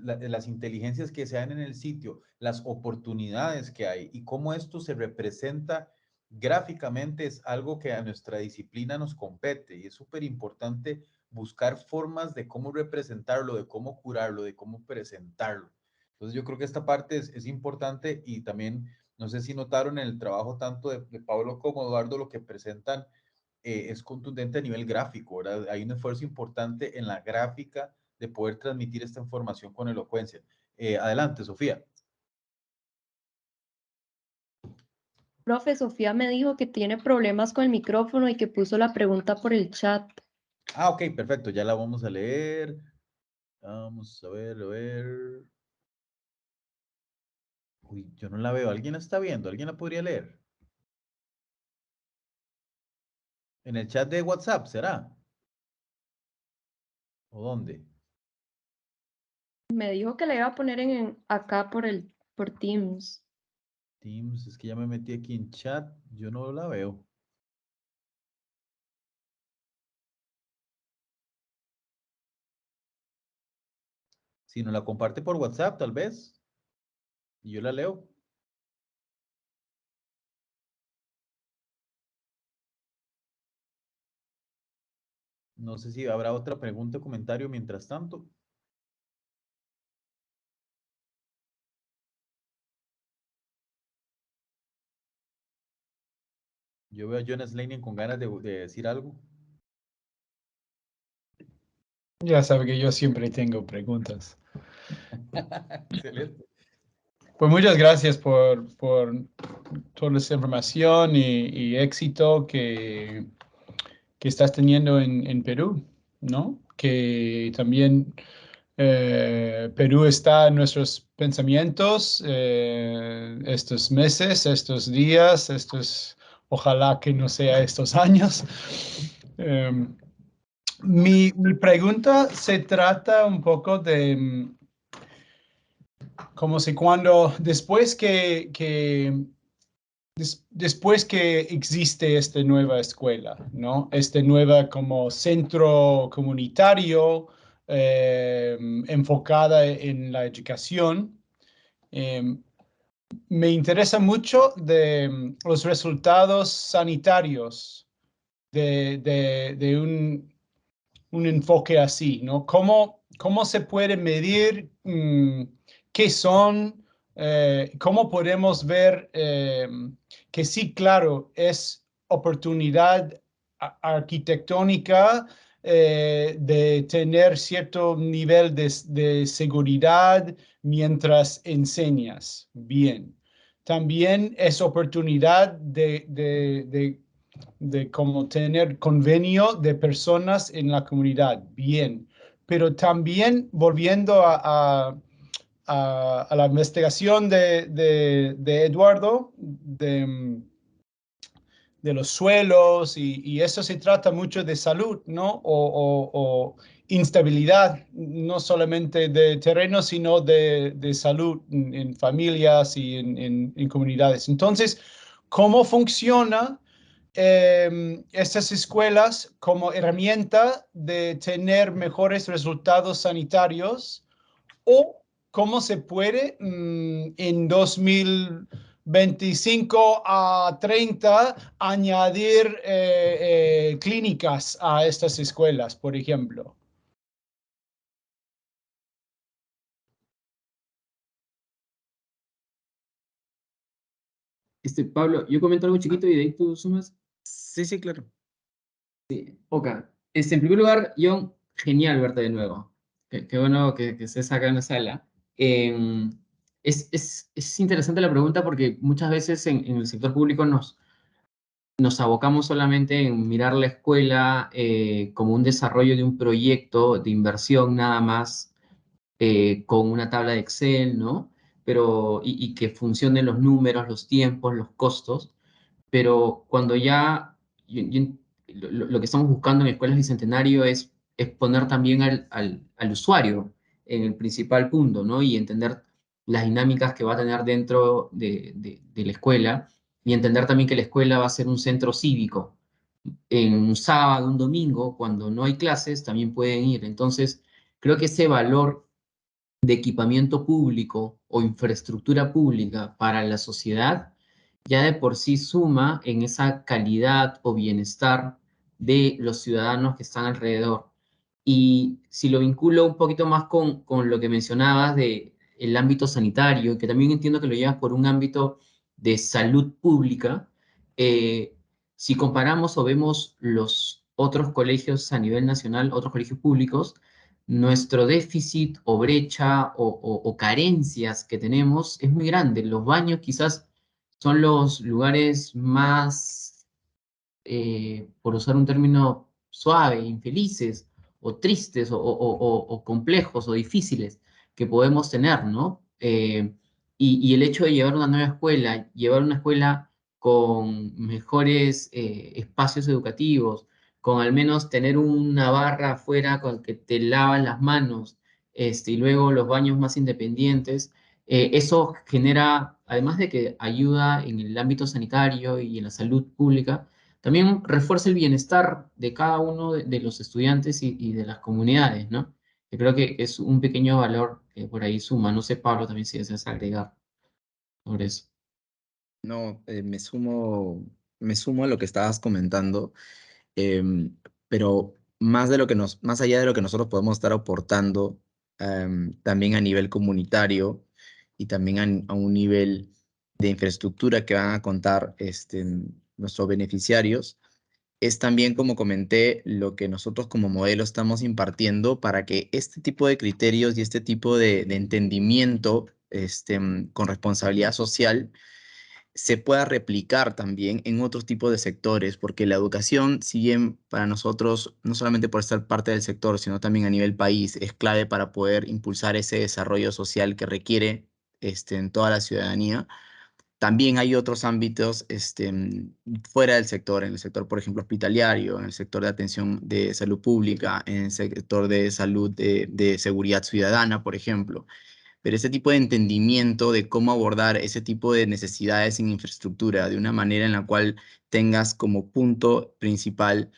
las inteligencias que se dan en el sitio, las oportunidades que hay y cómo esto se representa gráficamente es algo que a nuestra disciplina nos compete y es súper importante buscar formas de cómo representarlo, de cómo curarlo, de cómo presentarlo. Entonces yo creo que esta parte es importante y también, no sé si notaron en el trabajo tanto de Pablo como Eduardo, lo que presentan es contundente a nivel gráfico, ¿verdad? Hay un esfuerzo importante en la gráfica de poder transmitir esta información con elocuencia. Adelante, Sofía. Profe, Sofía me dijo que tiene problemas con el micrófono y que puso la pregunta por el chat. Ah, ok, perfecto, ya la vamos a leer. Vamos a ver, Uy, yo no la veo. ¿Alguien la está viendo? ¿Alguien la podría leer? ¿En el chat de WhatsApp será? ¿O dónde? Me dijo que la iba a poner acá por Teams. Teams, es que ya me metí aquí en chat. Yo no la veo. Si nos la comparte por WhatsApp, tal vez. Y yo la leo. No sé si habrá otra pregunta o comentario mientras tanto. Yo veo a Jonas Leinen con ganas de decir algo. Ya sabe que yo siempre tengo preguntas. Excelente. Pues muchas gracias por toda esa información y éxito que estás teniendo en Perú, ¿no? Que también Perú está en nuestros pensamientos estos meses, estos días, ojalá que no sea estos años. Mi pregunta se trata un poco de como si cuando después después que existe esta nueva escuela, ¿no? Este nueva como centro comunitario enfocada en la educación. Me interesa mucho de los resultados sanitarios de un enfoque así, ¿no? ¿Cómo se puede medir qué son, cómo podemos ver que sí, claro, es oportunidad arquitectónica de tener cierto nivel de seguridad mientras enseñas bien. También es oportunidad de cómo tener convenio de personas en la comunidad, bien. Pero también volviendo a la investigación de Eduardo, de los suelos, y eso se trata mucho de salud, ¿no? O instabilidad, no solamente de terreno, sino de salud en familias y en comunidades. Entonces, ¿cómo funciona estas escuelas como herramienta de tener mejores resultados sanitarios, o cómo se puede en 2025 a 30 añadir clínicas a estas escuelas, por ejemplo? Pablo, yo comento algo chiquito y de ahí tú sumas. Sí, sí, claro. Ok. En primer lugar, John, genial verte de nuevo. Qué bueno que estés acá en la sala. Es interesante la pregunta porque muchas veces en el sector público nos abocamos solamente en mirar la escuela como un desarrollo de un proyecto de inversión nada más, con una tabla de Excel, ¿no? Pero, y que funcionen los números, los tiempos, los costos. Pero cuando ya lo que estamos buscando en Escuelas Bicentenario es poner también al usuario en el principal punto, ¿no? Y entender las dinámicas que va a tener dentro de la escuela, y entender también que la escuela va a ser un centro cívico. En un sábado, un domingo, cuando no hay clases, también pueden ir. Entonces, creo que ese valor de equipamiento público o infraestructura pública para la sociedad ya de por sí suma en esa calidad o bienestar de los ciudadanos que están alrededor. Y si lo vinculo un poquito más con lo que mencionabas de el ámbito sanitario, que también entiendo que lo llevas por un ámbito de salud pública, si comparamos o vemos los otros colegios a nivel nacional, otros colegios públicos, nuestro déficit o brecha o carencias que tenemos es muy grande. Los baños quizás son los lugares más, por usar un término suave, infelices o tristes o complejos o difíciles que podemos tener, ¿no? y el hecho de llevar una nueva escuela, llevar una escuela con mejores espacios educativos, con al menos tener una barra afuera con que te lavan las manos, y luego los baños más independientes, eso genera, además de que ayuda en el ámbito sanitario y en la salud pública, también refuerza el bienestar de cada uno de los estudiantes y de las comunidades, ¿no? Yo creo que es un pequeño valor que por ahí suma. No sé, Pablo, también si deseas agregar sobre eso. No, me sumo a lo que estabas comentando, pero más allá de lo que nosotros podemos estar aportando, también a nivel comunitario y también a un nivel de infraestructura que van a contar nuestros beneficiarios, es también, como comenté, lo que nosotros como modelo estamos impartiendo para que este tipo de criterios y este tipo de entendimiento con responsabilidad social se pueda replicar también en otros tipos de sectores, porque la educación, si bien para nosotros, no solamente por ser parte del sector, sino también a nivel país, es clave para poder impulsar ese desarrollo social que requiere en toda la ciudadanía. También hay otros ámbitos fuera del sector, en el sector, por ejemplo, hospitalario, en el sector de atención de salud pública, en el sector de salud de seguridad ciudadana, por ejemplo. Pero ese tipo de entendimiento de cómo abordar ese tipo de necesidades en infraestructura de una manera en la cual tengas como punto principal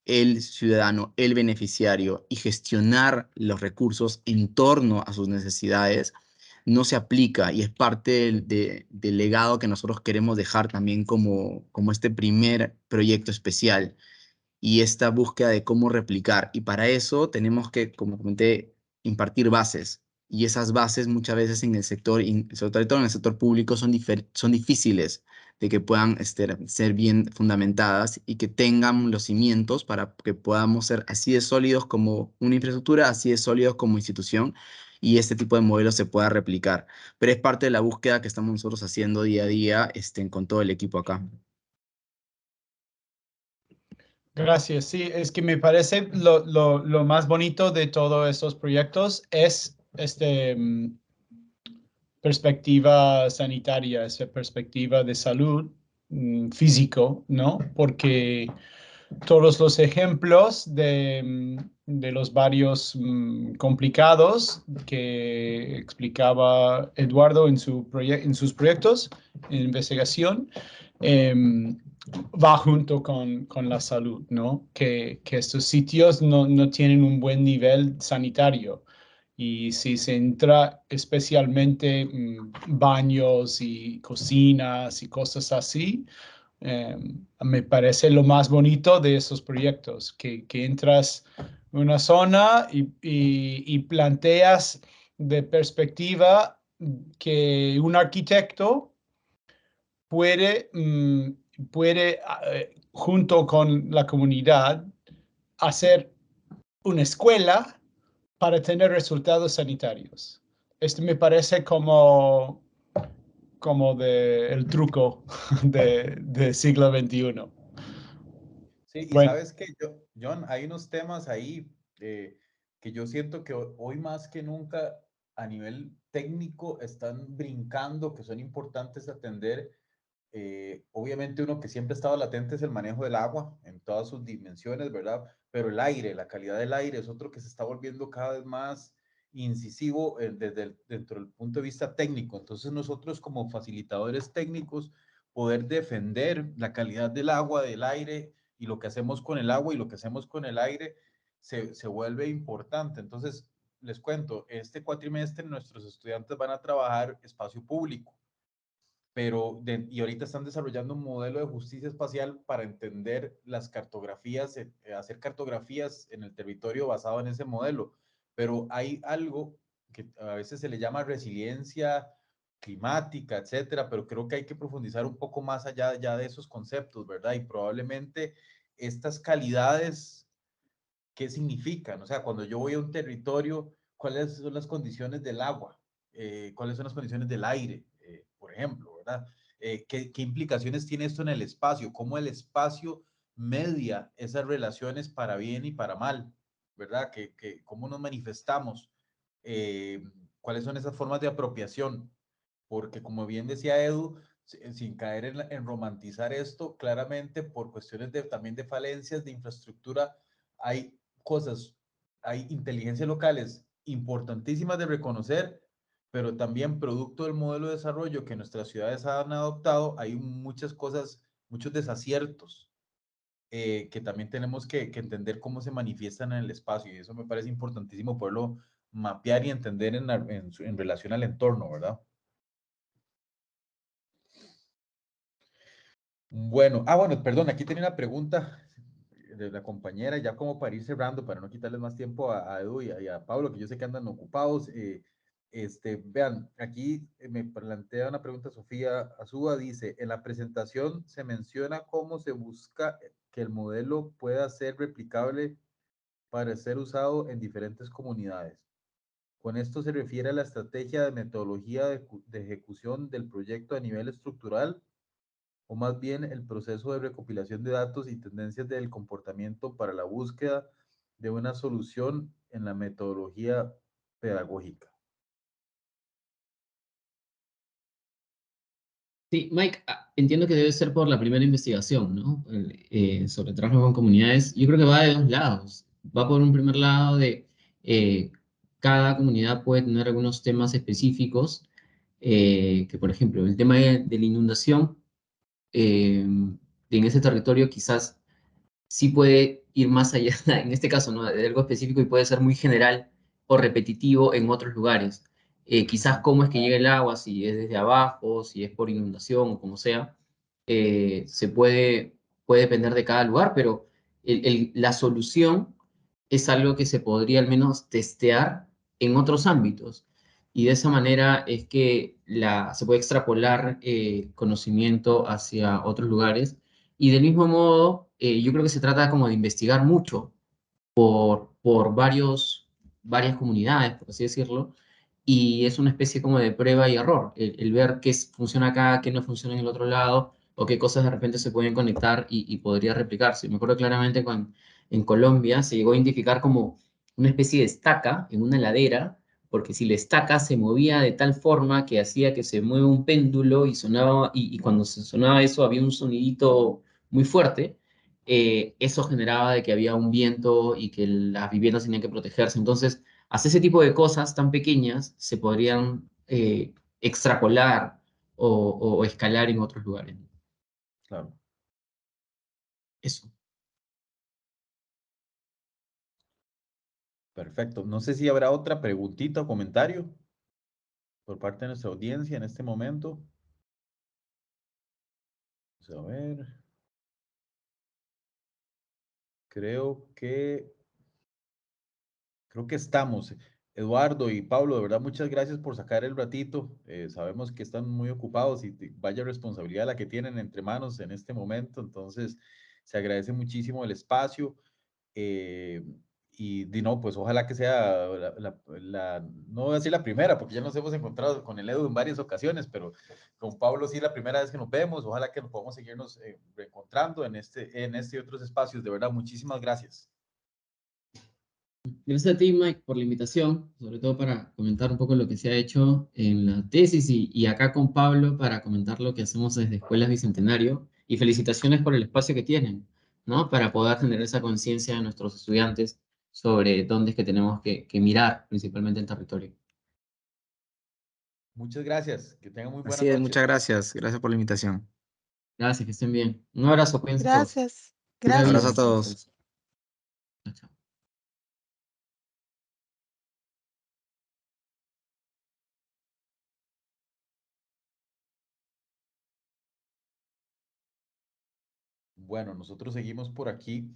el ciudadano, el beneficiario, y gestionar los recursos en torno a sus necesidades, no se aplica y es parte del legado que nosotros queremos dejar también como este primer proyecto especial y esta búsqueda de cómo replicar. Y para eso tenemos que, como comenté, impartir bases. Y esas bases muchas veces en el sector, sobre todo en el sector público, son difíciles de que puedan ser bien fundamentadas y que tengan los cimientos para que podamos ser así de sólidos como una infraestructura, así de sólidos como institución, y este tipo de modelos se pueda replicar. Pero es parte de la búsqueda que estamos nosotros haciendo día a día con todo el equipo acá. Gracias. Sí, es que me parece lo más bonito de todos estos proyectos es perspectiva sanitaria, esa perspectiva de salud físico, ¿no? Porque todos los ejemplos de los varios complicados que explicaba Eduardo en sus proyectos en investigación, va junto con la salud, ¿no? Que estos sitios no tienen un buen nivel sanitario. Y si se entra especialmente baños y cocinas y cosas así, me parece lo más bonito de esos proyectos, que entras en una zona y planteas de perspectiva que un arquitecto puede, junto con la comunidad, hacer una escuela para tener resultados sanitarios. Esto me parece como el truco del siglo XXI. Sí, y Bueno, sabes que, John, hay unos temas ahí que yo siento que hoy más que nunca a nivel técnico están brincando, que son importantes atender. Obviamente uno que siempre ha estado latente es el manejo del agua en todas sus dimensiones, ¿verdad? Pero el aire, la calidad del aire es otro que se está volviendo cada vez más incisivo dentro del punto de vista técnico. Entonces nosotros como facilitadores técnicos poder defender la calidad del agua, del aire y lo que hacemos con el agua y lo que hacemos con el aire se vuelve importante. Entonces les cuento, este cuatrimestre nuestros estudiantes van a trabajar espacio público y ahorita están desarrollando un modelo de justicia espacial para entender las cartografías, hacer cartografías en el territorio basado en ese modelo. Pero hay algo que a veces se le llama resiliencia climática, etcétera, pero creo que hay que profundizar un poco más allá ya de esos conceptos, ¿verdad? Y probablemente estas calidades, ¿qué significan? O sea, cuando yo voy a un territorio, ¿cuáles son las condiciones del agua? ¿Cuáles son las condiciones del aire? Por ejemplo, ¿verdad? ¿Qué implicaciones tiene esto en el espacio? ¿Cómo el espacio media esas relaciones para bien y para mal? ¿Verdad? ¿Cómo nos manifestamos? ¿Cuáles son esas formas de apropiación? porque como bien decía Edu, sin caer en romantizar esto, claramente por cuestiones también de falencias de infraestructura, hay cosas, hay inteligencias locales importantísimas de reconocer, pero también producto del modelo de desarrollo que nuestras ciudades han adoptado, hay muchas cosas, muchos desaciertos que también tenemos que entender cómo se manifiestan en el espacio, y eso me parece importantísimo poderlo mapear y entender en relación al entorno, ¿verdad? Bueno, bueno, perdón, aquí tenía una pregunta de la compañera, ya como para ir cerrando, para no quitarles más tiempo a Edu y a Pablo, que yo sé que andan ocupados. Vean, aquí me plantea una pregunta Sofía Azúa, dice, en la presentación se menciona cómo se busca que el modelo pueda ser replicable para ser usado en diferentes comunidades. Con esto se refiere a la estrategia de metodología de ejecución del proyecto a nivel estructural, o más bien el proceso de recopilación de datos y tendencias del comportamiento para la búsqueda de una solución en la metodología pedagógica. Sí, Mike, entiendo que debe ser por la primera investigación, ¿no? Sobre trabajo con comunidades. Yo creo que va de dos lados. Va por un primer lado de cada comunidad puede tener algunos temas específicos, que por ejemplo, el tema de la inundación, en ese territorio quizás sí puede ir más allá, en este caso, ¿no? De algo específico y puede ser muy general o repetitivo en otros lugares. Quizás cómo es que llega el agua, si es desde abajo, si es por inundación o como sea, puede depender de cada lugar, pero la solución es algo que se podría al menos testear en otros ámbitos. Y de esa manera es que se puede extrapolar conocimiento hacia otros lugares. Y del mismo modo, yo creo que se trata como de investigar mucho por varias comunidades, por así decirlo, y es una especie como de prueba y error, el ver qué funciona acá, qué no funciona en el otro lado, o qué cosas de repente se pueden conectar y podría replicarse. Me acuerdo claramente cuando en Colombia se llegó a identificar como una especie de estaca en una ladera, porque si la estaca se movía de tal forma que hacía que se mueva un péndulo y sonaba, y cuando se sonaba eso había un sonidito muy fuerte, eso generaba de que había un viento y que las viviendas tenían que protegerse. Entonces, hacia ese tipo de cosas tan pequeñas se podrían extrapolar o escalar en otros lugares. Claro. Eso. Perfecto. No sé si habrá otra preguntita o comentario por parte de nuestra audiencia en este momento. Vamos a ver. Creo que estamos. Eduardo y Pablo, de verdad, muchas gracias por sacar el ratito. Sabemos que están muy ocupados y vaya responsabilidad la que tienen entre manos en este momento. Entonces, se agradece muchísimo el espacio. Y no, pues ojalá que sea no voy a decir la primera, porque ya nos hemos encontrado con el Edu en varias ocasiones, pero con Pablo sí la primera vez que nos vemos. Ojalá que nos podamos seguirnos reencontrando en este y otros espacios. De verdad, muchísimas gracias. Gracias a ti, Mike, por la invitación, sobre todo para comentar un poco lo que se ha hecho en la tesis y acá con Pablo para comentar lo que hacemos desde Escuelas Bicentenario. Y felicitaciones por el espacio que tienen, ¿no? Para poder generar esa conciencia de nuestros estudiantes sobre dónde es que tenemos que mirar, principalmente el territorio. Muchas gracias. Que tengan muy buenas Así es, noches. muchas gracias. Gracias por la invitación. Gracias, que estén bien. Un abrazo, cuídense todos. Gracias. Un abrazo a Gracias. todos. Chao, chao. Bueno, nosotros seguimos por aquí.